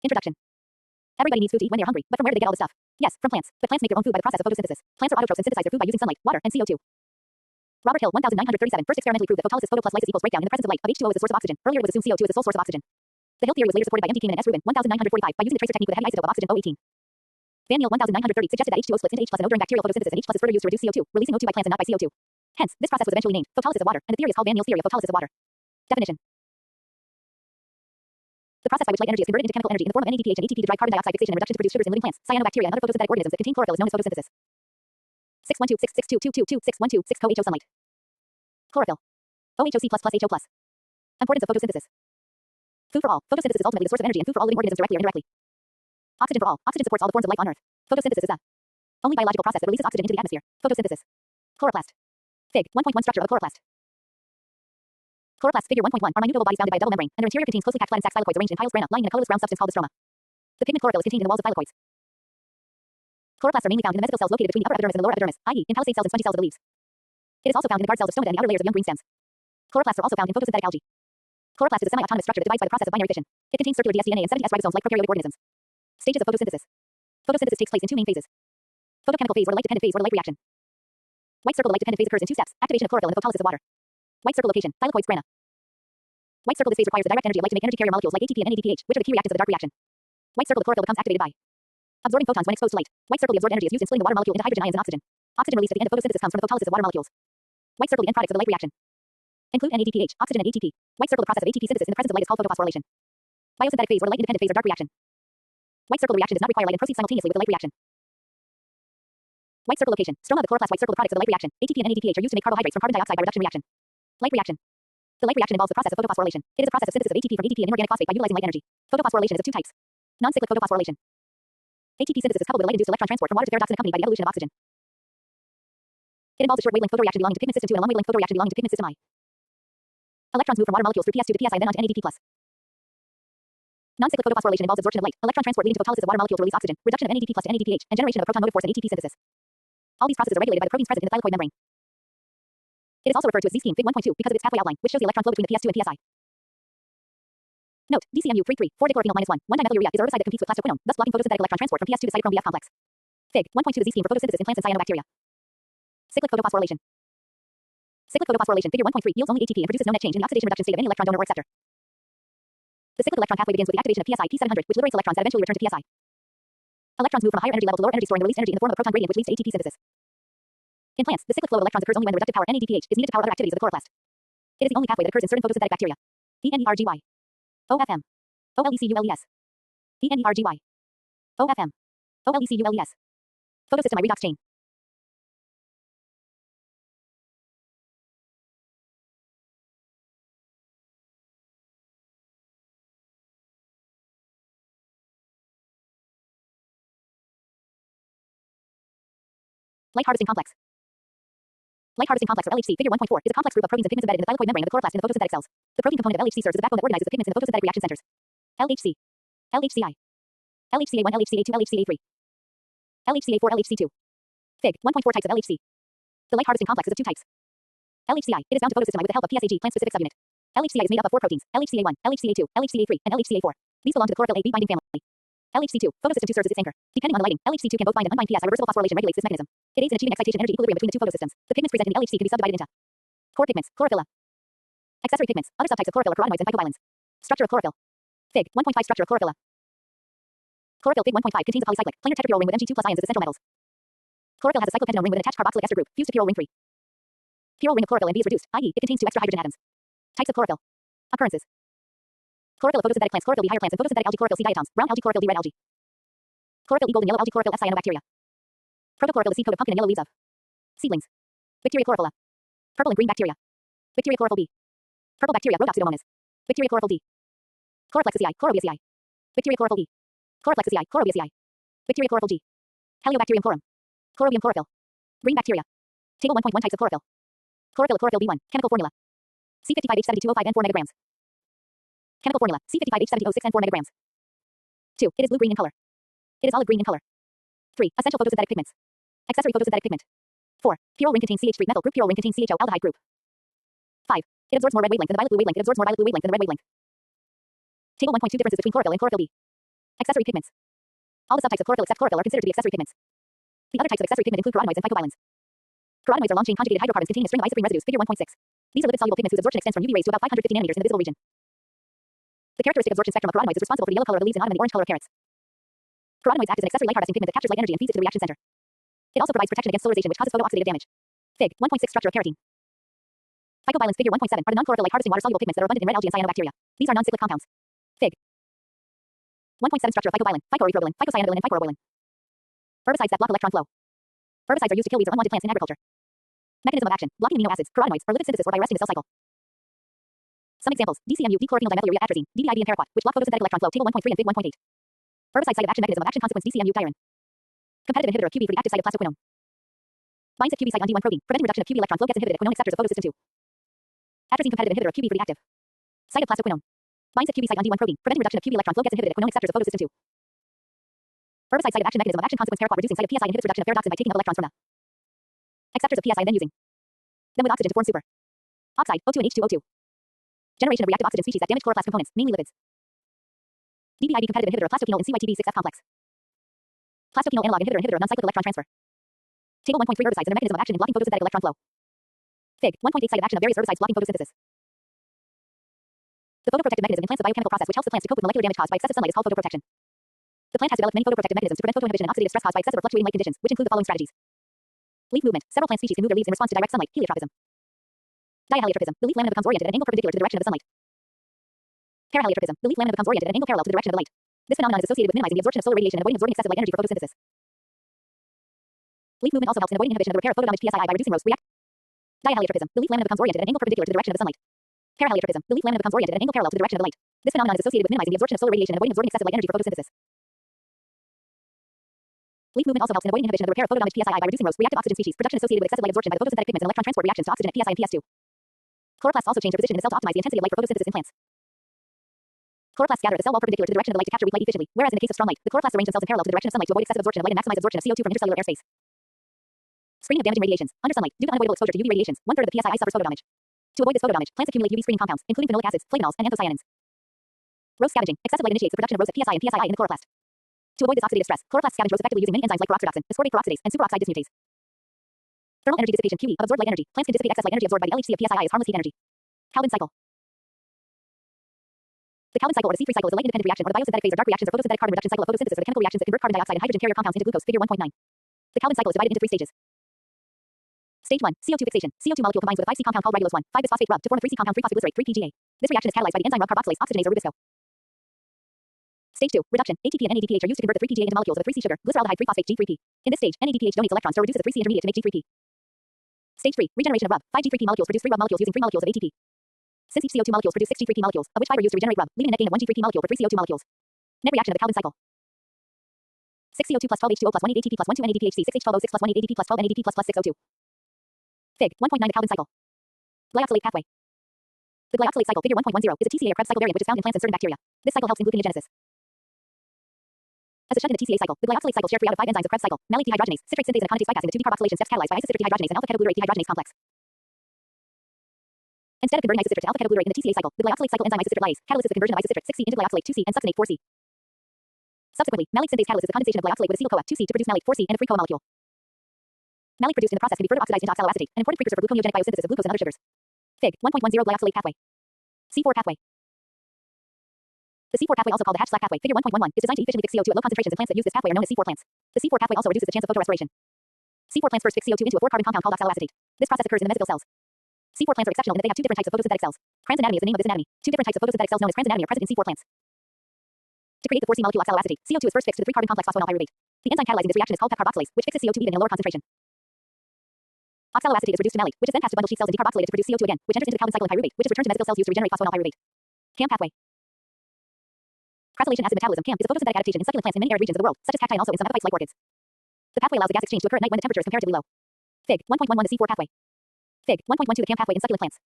Introduction. Everybody needs food to eat when they're hungry, but from where do they get all the stuff? Yes, from plants. But plants make their own food by the process of photosynthesis. Plants are autotrophs and synthesize their food by using sunlight, water, and CO2. Robert Hill, 1937, first experimentally proved that photolysis photo plus lysis equals breakdown in the presence of light of H2O as a source of oxygen. Earlier it was assumed CO2 is the sole source of oxygen. The Hill theory was later supported by M. T. Kingman and S. Rubin, 1945, by using the tracer technique with a heavy isotope of oxygen O18. Van Niel, 1930, suggested that H2O splits into H plus and O during bacterial photosynthesis, and H plus is further used to reduce CO2, releasing O2 by plants and not by CO2. Hence, this process was eventually named photolysis of water, and the theory is called Van Niel's theory of photolysis of water. Definition. The process by which light energy is converted into chemical energy in the form of NADPH and ATP to drive carbon dioxide fixation and reduction to produce sugars in living plants, cyanobacteria, and other photosynthetic organisms that contain chlorophyll is known as photosynthesis. 612662222 612 sunlight. Chlorophyll. OHOC plus plus HO plus. Importance of photosynthesis. Food for all. Photosynthesis is ultimately the source of energy in food for all living organisms directly or indirectly. Oxygen for all. Oxygen supports all the forms of life on Earth. Photosynthesis is the only biological process that releases oxygen into the atmosphere. Photosynthesis. Chloroplast. Fig. 1.1 Structure of a chloroplast. Chloroplasts, figure 1.1, are minute oval bodies bounded by a double membrane, and their interior contains closely packed flattened sac thylakoids arranged in piles grana, lying in a colorless brown substance called the stroma. The pigment chlorophyll is contained in the walls of thylakoids. Chloroplasts are mainly found in the mesothelial cells located between the upper epidermis and the lower epidermis, i.e., in palisade cells and spongy cells of the leaves. It is also found in the guard cells of stomata and the outer layers of young green stems. Chloroplasts are also found in photosynthetic algae. Chloroplast is a semi-autonomous structure that divides by the process of binary fission. It contains circular dsDNA and 70S ribosomes like prokaryotic organisms. Stages of photosynthesis. Photosynthesis takes place in two main phases. Photochemical phase or the light-dependent phase or the light reaction. White circle, the light-dependent phase occurs in two steps: activation of chlorophyll and the photolysis of water. White circle location, thylakoids grana. White circle, this phase requires the direct energy of light to make energy carrier molecules like ATP and NADPH, which are the key reactants of the dark reaction. White circle, the chlorophyll becomes activated by absorbing photons when exposed to light. White circle, the absorbed energy is used in splitting the water molecule into hydrogen ions and oxygen. Oxygen released at the end of photosynthesis comes from the photolysis of water molecules. White circle, the end products of the light reaction include NADPH, oxygen, and ATP. White circle, the process of ATP synthesis in the presence of light is called photophosphorylation. Biosynthetic phase or the light-independent phase or dark reaction. White circle, the reaction does not require light and proceeds simultaneously with the light reaction. White circle location, stroma of the chloroplast. White circle, the products of the light reaction. ATP and NADPH are used to make carbohydrates from carbon dioxide by reduction reaction. Light reaction. The light reaction involves the process of photophosphorylation. It is a process of synthesis of ATP from ADP and inorganic phosphate by utilizing light energy. Photophosphorylation is of two types. Non-cyclic photophosphorylation. ATP synthesis is coupled with light-induced electron transport from water to paradoxin accompanied by the evolution of oxygen. It involves a short wavelength photoreaction belonging to pigment system 2 and a long wavelength photoreaction belonging to pigment system I. Electrons move from water molecules through PS2 to PSI then onto NADP+. Non-cyclic photophosphorylation involves absorption of light, electron transport leading to photolysis of water molecule to release oxygen, reduction of NADP+ to NADPH, and generation of a proton motive force and ATP synthesis. All these processes are regulated by the proteins present in the thylakoid membrane. It is also referred to as Z-scheme Fig 1.2 because of its pathway outline, which shows the electron flow between the PS2 and PSI. Note: DCMU 3,3, 4-dichlorophenol -1, 1-dimethylurea is a herbicide that competes with plastoquinone, thus blocking photosynthetic electron transport from PS2 to cytochrome Bf complex. Fig 1.2 the Z-scheme for photosynthesis in plants and cyanobacteria. Cyclic photophosphorylation. Cyclic photophosphorylation figure 1.3 yields only ATP and produces no net change in the oxidation reduction state of any electron donor or acceptor. The cyclic electron pathway begins with the activation of PSI P700, which liberates electrons that eventually return to PSI. Electrons move from a higher energy level to lower energy, storing released energy in the form of a proton gradient, which leads to ATP synthesis. In plants, the cyclic flow of electrons occurs only when the reductive power NADPH is needed to power other activities of the chloroplast. It is the only pathway that occurs in certain photosynthetic bacteria. ENERGY. OFM. OLECULES. ENERGY. OFM. OLECULES. Photosystem I redox chain. Light harvesting complex. Light harvesting complex or LHC figure 1.4 is a complex group of proteins and pigments embedded in the thylakoid membrane of the chloroplast in the photosynthetic cells. The protein component of LHC serves as the backbone that organizes the pigments in the photosynthetic reaction centers. LHC. LHCI. LHCA1 LHCA2 LHCA3. LHCA4 LHC2. Fig 1.4 types of LHC. The light harvesting complex is of two types. LHCI. It is bound to photosystem I with the help of PSAG plant-specific subunit. LHCI is made up of four proteins: LHCA1, LHCA2, LHCA3, and LHCA4. These belong to the chlorophyll A B binding family. LHC2. Photosystem 2 serves as its anchor. Depending on the lighting, LHC2 can both bind and unbind PS. Reversible phosphorylation regulates this mechanism. It aids in achieving excitation energy equilibrium between the two photosystems. The pigments present in the LHC can be subdivided into core pigments, chlorophylla, accessory pigments. Other subtypes of chlorophyll are carotenoids and phycobilins. Structure of chlorophyll. Fig 1.5 structure of chlorophylla. Chlorophyll Fig 1.5 contains a polycyclic planar tetrapyrrole ring with Mg2+ ions as the central metals. Chlorophyll has a cyclopentanone ring with an attached carboxylic ester group fused to pyrrole ring 3. Pyrrole ring of chlorophyll and B is reduced, i.e., it contains 2 extra hydrogen atoms. Types of chlorophyll. Occurrences. Chlorophyll of photosynthetic plants, chlorophyll B higher plants, and photosynthetic algae, chlorophyll C diatoms, brown algae, chlorophyll D red algae. Chlorophyll E golden yellow algae, chlorophyll F cyanobacteria. Protochlorophyll is seed coat of pumpkin and yellow leaves of seedlings. Bacteria chlorophylla. Purple and green bacteria. Bacteria chlorophyll B. Purple bacteria Rhodopseudomonas. Bacteria chlorophyll D. Chloroplexucei, Chorobiaceae. Bacteria chlorophyll B. Chloroplexucei, Chorobiaceae. Bacteria chlorophyll G. Heliobacterium corum. Chorobium chlorophyll. Green bacteria. Table 1.1 types of chlorophyll. Chlorophyll of chlorophyll B1. Chemical formula. C55H72O5N4 megagrams. Chemical formula. C55H70O6N4 megagrams. 2. It is blue-green in color. It is olive green in color. 3. Essential photosynthetic pigments. Accessory photosynthetic pigment. 4. Pyrrole ring contains CH3 methyl group. Pyrrole ring contains CHO aldehyde group. 5. It absorbs more red wavelength than the violet blue wavelength. It absorbs more violet blue wavelength than the red wavelength. Table 1.2 differences between chlorophyll and chlorophyll B. Accessory pigments. All the subtypes of chlorophyll except chlorophyll are considered to be accessory pigments. The other types of accessory pigment include carotenoids and phycobilins. Carotenoids are long-chain conjugated hydrocarbons containing a string of isoprene residues, figure 1.6. These are lipid-soluble pigments whose absorption extends from UV rays to about 550 nanometers in the visible region. The characteristic absorption spectrum of carotenoids is responsible for the yellow color of leaves in autumn and the orange color of carrots. Carotenoids act as an accessory light-harvesting pigment that captures light energy and feeds it to the reaction center. It also provides protection against solarization, which causes photooxidative damage. Fig. 1.6 Structure of carotene. Phycobilins, figure 1.7, are the non-chlorophyll light-harvesting water-soluble pigments that are abundant in red algae and cyanobacteria. These are non-cyclic compounds. Fig. 1.7 Structure of phycobilin, phycoerythrobilin, phycocyanidolin, and phycorobilin. Herbicides that block electron flow. Herbicides are used to kill weeds or unwanted plants in agriculture. Mechanism of action: blocking amino acids, carotenoids, or lipid synthesis or by arresting the cell cycle. Some examples: DCMU, d-chlorophenyldimethylurea atrazine, DDIB, and paraquat, which block photosynthetic electron flow. Table 1.3 and Fig 1.8. Herbicide site of action, mechanism of action, consequence: DCMU tyrine. Competitive inhibitor of QB for the active site of plastoquinone. Binds at QB site on D1 protein, preventing reduction of QB electron flow, gets inhibited at quinone receptors of photosystem 2. Atrazine, competitive inhibitor of QB for the active site of plastoquinone. Binds at QB site on D1 protein, preventing reduction of QB electron flow, gets inhibited at quinone receptors of photosystem 2. Herbicide site of action, mechanism of action, consequence: paraquat, reducing site of PSI inhibits reduction of ferredoxin by taking up electrons from the acceptors of PSI and then using them with oxygen to form super oxide, O2 and H2O2. Generation of reactive oxygen species that damage chloroplast components, mainly lipids. DBIB, competitive inhibitor of plastoquinol in CYTB6F complex. Plastoquinol analog inhibitor of non-cyclic electron transfer. Table 1.3 Herbicides and their mechanism of action in blocking photosynthetic electron flow. Fig. 1.8 Site of action of various herbicides blocking photosynthesis. The photoprotective mechanism in plants, the biochemical process which helps the plants to cope with molecular damage caused by excessive sunlight, is called photoprotection. The plant has developed many photoprotective mechanisms to prevent photoinhibition and oxidative stress caused by excessive or fluctuating light conditions, which include the following strategies. Leaf movement. Several plant species can move their leaves in response to direct sunlight, heliotropism. Diheliotropism. The leaf lamina becomes oriented at an angle perpendicular to the direction of the sunlight. Paraheliotropism. The leaf lamina becomes oriented at an angle parallel to the direction of the light. This phenomenon is associated with minimizing the absorption of solar radiation and avoiding absorbing excessive light energy for photosynthesis. Leaf movement also helps in avoiding inhibition of the repair of photodamaged PSII by reducing react. Diheliotropism. The leaf lamina becomes oriented at an angle perpendicular to the direction of the sunlight. Paraheliotropism. The leaf lamina becomes oriented at an angle parallel to the direction of the light. This phenomenon is associated with minimizing the absorption of solar radiation and avoiding absorbing excessive light energy for photosynthesis. Leaf movement also helps in avoiding inhibition of the repair of photodamaged PSII by reducing reactive oxygen species, production associated with excessive light absorption by the photosynthetic pigments and electron transport reactions to oxygen at PSI and PS2. Chloroplasts also change their position in the cell to optimize the intensity of light for photosynthesis in plants. Chloroplasts scatter the cell wall perpendicular to the direction of the light to capture weak light efficiently, whereas in the case of strong light, the chloroplasts arrange themselves in parallel to the direction of sunlight to avoid excessive absorption of light and maximize absorption of CO2 from intercellular airspace. Screening of damaging radiations. Under sunlight, due to unavoidable exposure to UV radiations, 1/3 of the PSII suffers photodamage. To avoid this photodamage, plants accumulate UV screening compounds, including phenolic acids, flavonols, and anthocyanins. Rose scavenging. Excessive light initiates the production of rose at PSI and PSII in the chloroplast. To avoid this oxidative stress, chloroplasts scavenge rose effectively using many enzymes like peroxyredoxin, ascorbate peroxidase, and superoxide dismutase. Thermal energy dissipation (QE) of absorbed light energy. Plants can dissipate excess light energy absorbed by the LHC of PSII as harmless heat energy. Calvin cycle. The Calvin cycle or the C3 cycle is a light-independent reaction or the biosynthetic phase or dark reactions or photosynthetic carbon reduction cycle of photosynthesis or the chemical reactions that convert carbon dioxide and hydrogen carrier compounds into glucose. Figure 1.9. The Calvin cycle is divided into 3 stages. Stage 1. CO2 fixation. CO2 molecule combines with a 5C compound called ribulose 1,5-bisphosphate rub to form a 3C compound 3-phosphoglycerate 3-PGA. This reaction is catalyzed by the enzyme rub carboxylase, oxygenase, or rubisco. Stage 2. Reduction. ATP and NADPH are used to convert the 3-PGA into molecules of the 3C sugar, glyceraldehyde 3-phosphate G3P. In this stage, NADPH donates electrons to reduce the 3C intermediate to make G3P. Stage 3. Regeneration of rub. 5 G3P molecules produce 3 rub molecules using 3 molecules of ATP. Since each CO2 molecules produce 6 G3P molecules, of which 5 are used to regenerate rub, leaving a net gain of 1 G3P molecule for 3 CO2 molecules. Net reaction of the Calvin cycle. 6 CO2 plus 12 H2O plus 1 8 ATP plus 1 2 NADPHC 6 H12O6 plus 1 8 ADP plus 12 NADP plus 6 O2. Fig. 1.9 The Calvin cycle. Glyoxylate pathway. The glyoxylate cycle, figure 1.10, is a TCA or Krebs cycle variant which is found in plants and certain bacteria. This cycle helps in gluconeogenesis. As a shunt in the TCA cycle, the glyoxylate cycle shares 3 out of 5 enzymes of Krebs cycle, malate dehydrogenase, citrate synthase, and a conjugate bypassing the 2 decarboxylation steps catalyzed by isocitric dehydrogenase and alpha-ketoglutarate dehydrogenase complex. Instead of converting isocitric to alpha-ketoglutarate in the TCA cycle, the glyoxylate cycle enzyme isocitric lyase catalyzes the conversion of isocitric 6C into glyoxylate 2C and succinate 4C. Subsequently, malate synthase catalyzes the condensation of glyoxylate with acetyl-CoA 2C to produce malate 4C and a free CoA molecule. Malate produced in the process can be further oxidized into oxaloacetate, an important precursor for gluconeogenic biosynthesis of glucose and other sugars. Fig. 1.10 Glyoxylate pathway. C4 pathway. The C4 pathway, also called the Hatch-Slack pathway, figure 1.11, is designed to efficiently fix CO2 at low concentrations, and plants that use this pathway are known as C4 plants. The C4 pathway also reduces the chance of photorespiration. C4 plants first fix CO2 into a 4-carbon compound called oxaloacetate. This process occurs in the mesophil cells. C4 plants are exceptional in that they have 2 different types of photosynthetic cells. Kranz anatomy is the name of this anatomy. 2 different types of photosynthetic cells known as Kranz anatomy are present in C4 plants. To create the 4C molecule oxaloacetate, CO2 is first fixed to the 3-carbon complex phosphoenolpyruvate. The enzyme catalyzing this reaction is called pepcarboxylase, which fixes CO2 even in a lower concentration. Oxaloacetate is reduced to malate, which is then passed to bundle sheath cells and decarboxylated to produce CO2 again, which enters into the Calvin cycle in pyruvate, which is returned to mesophil cells used to regenerate phosphoenolpyruvate. CAM pathway. Cresylation acid metabolism (CAM) is a photosynthetic adaptation in succulent plants in many arid regions of the world, such as cacti and also in some epiphytes like orchids. The pathway allows the gas exchange to occur at night when the temperature is comparatively low. Fig. 1.11 The C4 pathway. Fig. 1.12 The CAM pathway in succulent plants.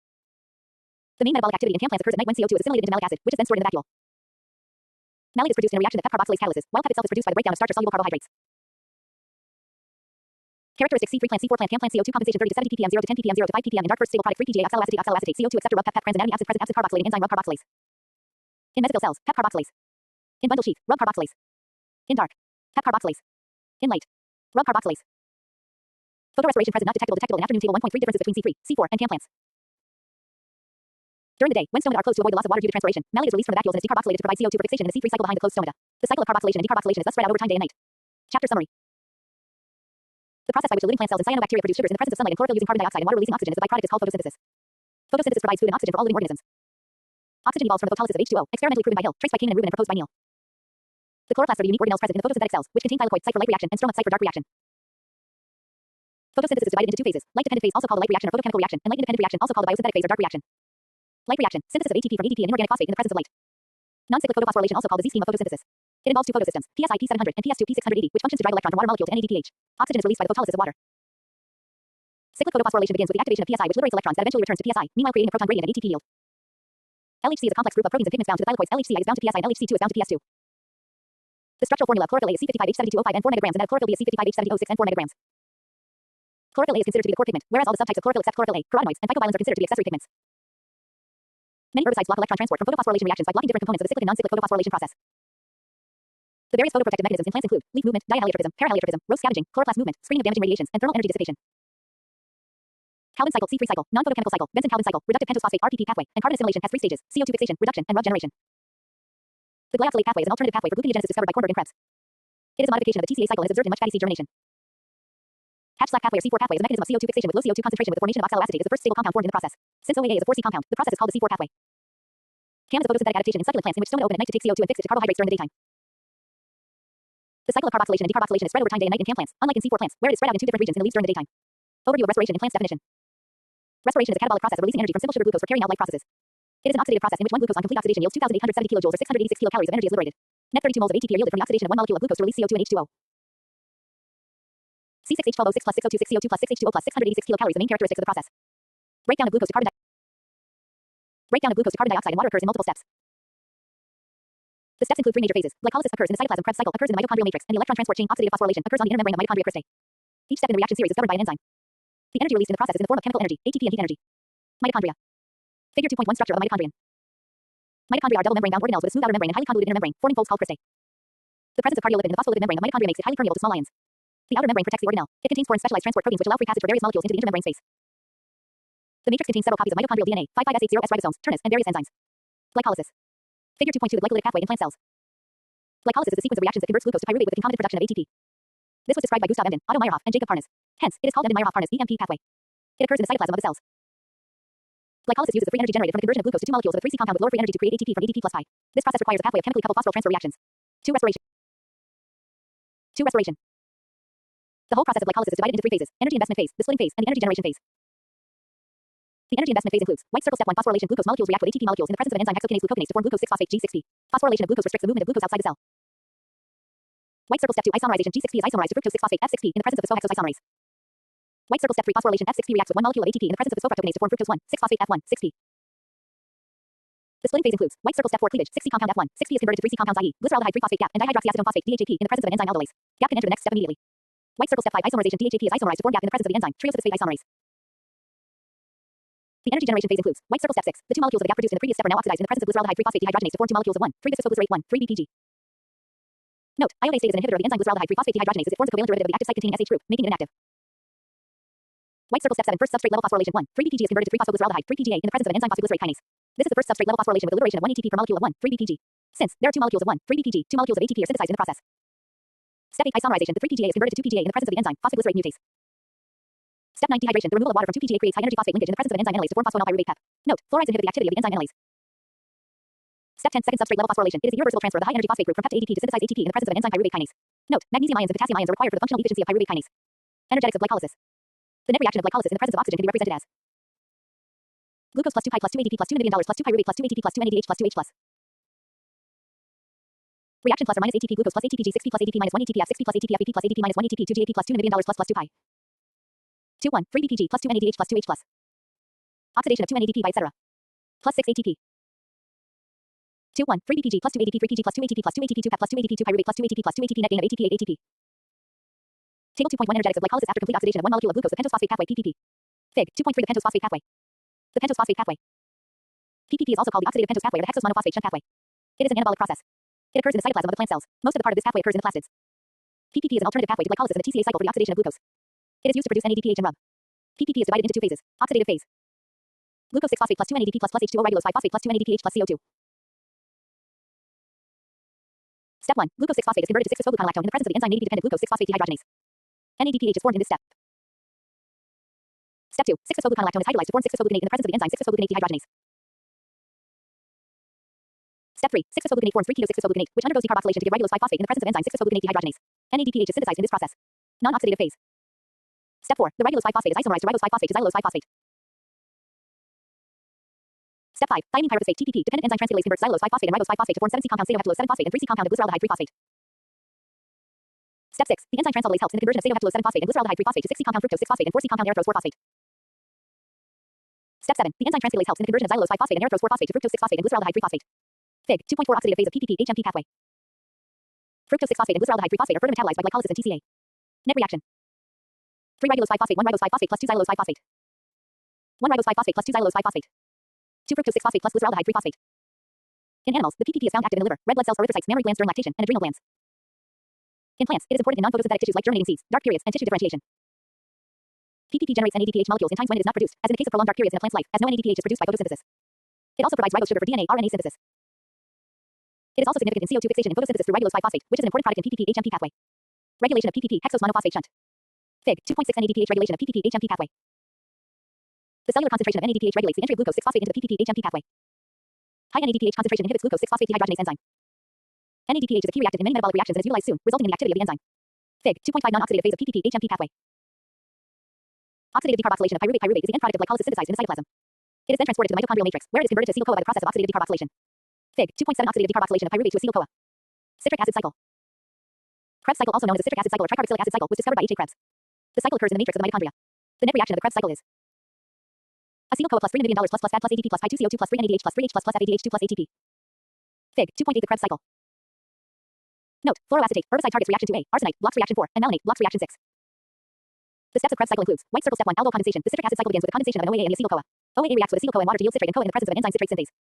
The main metabolic activity in CAM plants occurs at night when CO2 is assimilated into malic acid, which is then stored in the vacuole. Malate is produced in a reaction that pepcarboxylase catalyzes, while PEP itself is produced by the breakdown of starch or soluble carbohydrates. Characteristic C3 plant C4 plant CAM plant CO2 compensation 30 to 70 ppm 0 to 10 ppm 0 to 5 ppm in dark first stable product 3 PGA oxaloacetate CO2 acceptor rub PEP Kranz anatomy acid present acid carboxylate enzyme rub carboxylase. In mesophil cells, PEP carboxylase. In bundle sheath, rub carboxylase. In dark, tap carboxylase. In light, rub carboxylase. Photo restoration present not detectable in afternoon. Table 1.3 differences between C3, C4, and CAM plants. During the day, when stomata are closed to avoid the loss of water due to transpiration, malate is released from the vacuoles and is decarboxylated to provide CO2 for fixation in the C3 cycle behind the closed stomata. The cycle of carboxylation and decarboxylation is thus spread out over time day and night. Chapter summary. The process by which the living plant cells and cyanobacteria produce sugars in the presence of sunlight and chlorophyll using carbon dioxide and water releasing oxygen as a byproduct is called photosynthesis. Photosynthesis provides food and oxygen for all living organisms. Oxygen evolves from the photolysis of H2O, experimentally proven by Hill, traced by Kingman and Rubin and proposed by Neal. The chloroplasts are the unique organelles present in the photosynthetic cells, which contain thylakoids, site for light reaction, and stromat's site for dark reaction. Photosynthesis is divided into two phases: light-dependent phase, also called a light reaction or photochemical reaction, and light-independent reaction, also called a biosynthetic phase or dark reaction. Light reaction: synthesis of ATP from ADP and inorganic phosphate in the presence of light. Non-cyclic photophosphorylation, also called the Z scheme of photosynthesis. It involves two photosystems, PSI P700 and PS2 P680, which functions to drive electron from water molecule to NADPH. Oxygen is released by the photolysis of water. Cyclic photophosphorylation begins with the activation of PSI, which liberates electrons that eventually returns to PSI, meanwhile creating a proton gradient and ATP yield. LHC is a complex group of proteins and pigments bound to the thylakoids. LHCl is bound to PSI and LHC2 is bound to PS2. The structural formula of chlorophyll A is C55H72O5 and 4 megagrams, and that of chlorophyll B is C55H70O6 and 4 megagrams. Chlorophyll A is considered to be the core pigment, whereas all the subtypes of chlorophyll except chlorophyll A, carotenoids, and phycobilins are considered to be accessory pigments. Many herbicides block electron transport from photophosphorylation reactions by blocking different components of the cyclic and non-cyclic photophosphorylation process. The various photoprotective mechanisms in plants include leaf movement, diheliotropism, paraheliotropism, rose scavenging, chloroplast movement, screening of damaging radiations, and thermal energy dissipation. Calvin cycle, C3 cycle, non-photochemical cycle, Benson-Calvin cycle, reductive pentose phosphate RPP pathway, and carbon assimilation has three stages: CO2 fixation, reduction, and Rub generation. The glyoxylate pathway is an alternative pathway for gluconeogenesis discovered by Kornberg and Krebs. It is a modification of the TCA cycle and is observed in much fatty seed germination. Hatch-Slack pathway or C4 pathway is a mechanism of CO2 fixation with low CO2 concentration with the formation of oxaloacetate is the first stable compound formed in the process. Since OAA is a 4C compound, the process is called the C4 pathway. CAM is a photosynthetic adaptation in succulent plants in which stomata open at night to take CO2 and fix it to carbohydrates during the daytime. The cycle of carboxylation and decarboxylation is spread over time day and night in CAM plants, unlike in C4 plants, where it is spread out in two different regions in the leaves during the daytime. Overview of respiration and plants definition. Respiration is a catabolic process of releasing energy from simple sugar glucose for carrying out life processes. It is an oxidative process in which one glucose on complete oxidation yields 2,870 kilojoules or 686 kilocalories of energy is liberated. Net 32 moles of ATP are yielded from the oxidation of one molecule of glucose to release CO2 and H2O. C6H12O6 plus 6O26 CO2 plus 6H2O plus 686 kilocalories, the main characteristics of the process. Breakdown of glucose to carbon dioxide and water occurs in multiple steps. The steps include three major phases. Glycolysis occurs in the cytoplasm. Krebs cycle occurs in the mitochondrial matrix, and the electron transport chain oxidative phosphorylation occurs on the inner membrane of mitochondria cristae. Each step in the reaction series is governed by an enzyme. The energy released in the process is in the form of chemical energy, ATP and heat energy. Mitochondria. Figure 2.1 Structure of a mitochondrion. Mitochondria are double membrane bound organelles with a smooth outer membrane and highly convoluted inner membrane, forming folds called cristae. The presence of cardiolipin in the phospholipid membrane of mitochondria makes it highly permeable to small ions. The outer membrane protects the organelle. It contains four specialized transport proteins which allow free passage for various molecules into the intermembrane space. The matrix contains several copies of mitochondrial DNA, 5,5S80S ribosomes, ternus, and various enzymes. Glycolysis. Figure 2.2 The glycolytic pathway in plant cells. Glycolysis is a sequence of reactions that converts glucose to pyruvate with the concomitant production of ATP. This was described by Gustav Emden, Otto Meyerhoff, and Jacob Parnas. Hence, it is called Emden-Meyerhoff-Parnas (EMP) pathway. It occurs in the cytoplasm of the cells. Glycolysis uses the free energy generated from the conversion of glucose to two molecules of a 3C compound with lower free energy to create ATP from ADP plus pi. This process requires a pathway of chemically coupled phosphoryl transfer reactions. 2 Respiration. The whole process of glycolysis is divided into three phases: energy investment phase, the splitting phase, and the energy generation phase. The energy investment phase includes white circle step 1 phosphorylation. Glucose molecules react with ATP molecules in the presence of an enzyme hexokinase glucokinase to form glucose 6-phosphate G6P. Phosphorylation of glucose restricts the movement of glucose outside the cell. White circle step 2 isomerization. G6P is isomerized to fructose 6-phosphate F6P in the presence of phosphohexose isomerase. White circle step 3 phosphorylation. F6P reacts with one molecule of ATP in the presence of phosphofructokinase to form fructose 1,6-phosphate F1, 6P. The splitting phase includes white circle step 4 cleavage. 6C compound F1, 6P is converted to 3C compounds i.e. glyceraldehyde 3-phosphate GAP and dihydroxyacetone phosphate DHAP in the presence of an enzyme aldolase. GAP can enter the next step immediately. White circle step 5 isomerization. DHAP is isomerized to form GAP in the presence of the enzyme triosphosphate isomerase. The energy generation phase includes white circle step 6. The two molecules of the GAP produced in the previous step are now oxidized in the presence of glyceraldehyde 3-phosphate dehydrogenase to form two molecules of 1,3-bisphosphoglycerate 1,3-BPG. Note: ionase is an inhibitor of the enzyme glyceraldehyde 3-phosphate dehydrogenase as it forms a covalent derivative of the active site containing SH group, making it inactive. White circle step 7 first substrate level phosphorylation 1, 3-BPG is converted to 3-phosphoglyceraldehyde 3-PGA in the presence of an enzyme phosphoglycerate kinase. This is the first substrate level phosphorylation with the liberation of 1 ATP per molecule of 1,3-BPG. Since there are two molecules of 1,3-BPG, two molecules of ATP are synthesized in the process. Step 8 isomerization. The 3-PGA is converted to 2-PGA in the presence of the enzyme phosphoglycerate mutase. Step 9 dehydration. The removal of water from 2-PGA creates high energy phosphate linkage in the presence of an enzyme analase to form phosphoenol pyruvate PEP. Note: fluorides inhibit the activity of the enzyme analase. Step 10 second substrate level phosphorylation. It is the irreversible transfer of the high energy phosphate group from PEP to ADP to synthesize ATP in the presence of an enzyme pyruvate kinase. Note: magnesium ions and potassium ions are required for the functional efficiency of pyruvate kinase. Energetics of glycolysis. The net reaction of glycolysis in the presence of oxygen can be represented as glucose plus 2 pi plus 2 ADP plus $2 million plus 2 pyruvate plus 2 ATP plus 2 NADH plus 2 H plus. Reaction plus or minus ATP glucose plus ATP G6P plus ADP minus 1 ATP F6P plus ATP FAP plus ADP minus 1 ATP 2 GAP plus $2 million plus 2 pi. 2 1 3 BPG plus 2 NADH plus 2 H plus. Oxidation of 2 NADP by etc. Plus 6 ATP. 2 1 3 BPG plus 2 ADP 3 PG plus 2 ATP plus 2 ATP 2 PEP plus 2 ADP 2 pyruvate plus 2 ATP plus 2 ATP net gain of ATP 8 ATP. Table 2.1 energetics of glycolysis after complete oxidation of one molecule of glucose. The pentose phosphate pathway PPP. Fig 2.3 The pentose phosphate pathway. The pentose phosphate pathway. PPP is also called the oxidative pentose pathway or the hexose monophosphate shunt pathway. It is an anabolic process. It occurs in the cytoplasm of the plant cells. Most of the part of this pathway occurs in the plastids. PPP is an alternative pathway to glycolysis in the TCA cycle for the oxidation of glucose. It is used to produce NADPH and RUB. PPP is divided into two phases. Oxidative phase. Glucose 6-phosphate plus 2 NADP plus H2O ribulose 5-phosphate plus 2 NADPH plus CO2. Step 1. Glucose 6-phosphate is converted to 6-phosphogluconolactone in the presence of the enzyme NADP-dependent glucose 6-phosphate dehydrogenase. NADPH is formed in this step. Step 2. 6-phosphogluconolactone is hydrolyzed to form 6-phosphogluconate in the presence of the enzyme 6-phosphogluconate dehydrogenase. Step 3. 6-phosphogluconate forms 3-keto-6-phosphogluconate, which undergoes decarboxylation to give ribulose 5-phosphate in the presence of enzyme 6-phosphogluconate dehydrogenase. NADPH is synthesized in this process. Non-oxidative phase. Step 4. The ribulose 5-phosphate is isomerized to ribose 5-phosphate to xylulose 5-phosphate. Step 5. Thymine pyrophosphate TPP dependent enzyme transcriptase converts xylulose 5-phosphate and ribose 5-phosphate to form 7C compound cetyl-heptulose 7-phosphate and 3C compound of glyceraldehyde 3-phosphate. Step 6. The enzyme translocation helps in the conversion of cetyl-heptulose 7-phosphate and glyceraldehyde 3-phosphate to 6C compound fructose 6-phosphate and 4C compound erythrose 4-phosphate. Step 7. The enzyme transcriptase helps in the conversion of xylulose 5-phosphate and erythrose 4-phosphate to fructose 6-phosphate and glyceraldehyde 3-phosphate. Fig. 2.4 oxidative phase of PPP HMP pathway. Fructose 6-phosphate and glyceraldehyde 3-phosphate are further metabolized by glycolysis and TCA. Net reaction. 3 ribulose 5-phosphate 1 ribose 5-phosphate plus 2 xylulose 5-phosphate. 1 ribose 5-phosphate plus 2 xylulose 5-phosphate. 2 fructose 6-phosphate plus glyceraldehyde 3-phosphate. In animals, the PPP is found active in the liver, red blood cells, erythrocytes, mammary glands during lactation, and adrenal glands. In plants, it is important in non-photosynthetic tissues like germinating seeds, dark periods, and tissue differentiation. PPP generates NADPH molecules in times when it is not produced, as in the case of prolonged dark periods in a plant's life, as no NADPH is produced by photosynthesis. It also provides ribose sugar for DNA, RNA synthesis. It is also significant in CO2 fixation and photosynthesis through ribulose 5-phosphate, which is an important product in PPP HMP pathway. Regulation of PPP hexose monophosphate shunt. Fig. 2.6 NADPH regulation of PPP HMP pathway. The cellular concentration of NADPH regulates the entry of glucose 6-phosphate into the PPP HMP pathway. High NADPH concentration inhibits glucose 6-phosphate dehydrogenase enzyme. NADPH is a key reactant in many metabolic reactions and is utilized soon, resulting in the activity of the enzyme. Fig. 2.5 non-oxidative phase of PPP HMP pathway. Oxidative decarboxylation of pyruvate. Pyruvate is the end product of glycolysis synthesized in the cytoplasm. It is then transported to the mitochondrial matrix, where it is converted to acetyl-CoA by the process of oxidative decarboxylation. Fig. 2.7 oxidative decarboxylation of pyruvate to acetyl-CoA. Citric acid cycle. Krebs cycle, also known as the citric acid cycle or tricarboxylic acid cycle, was discovered by H. A. Krebs. The cycle occurs in the matrix of the mitochondria. The net reaction of the Krebs cycle is acetyl-CoA plus $3 million plus Fad plus ADP plus Pi2CO2 plus 3 NADH plus 3H plus FADH2 plus ATP. Fig. 2.8 The Krebs cycle. Note: fluoroacetate, herbicide targets reaction 2A, arsenite, blocks reaction 4, and malonate, blocks reaction 6. The steps of Krebs cycle includes white circle step 1, aldol condensation. The citric acid cycle begins with the condensation of an OAA and the acetyl-CoA. OAA reacts with acetyl-CoA and water to yield citrate and CoA in the presence of an enzyme citrate synthase.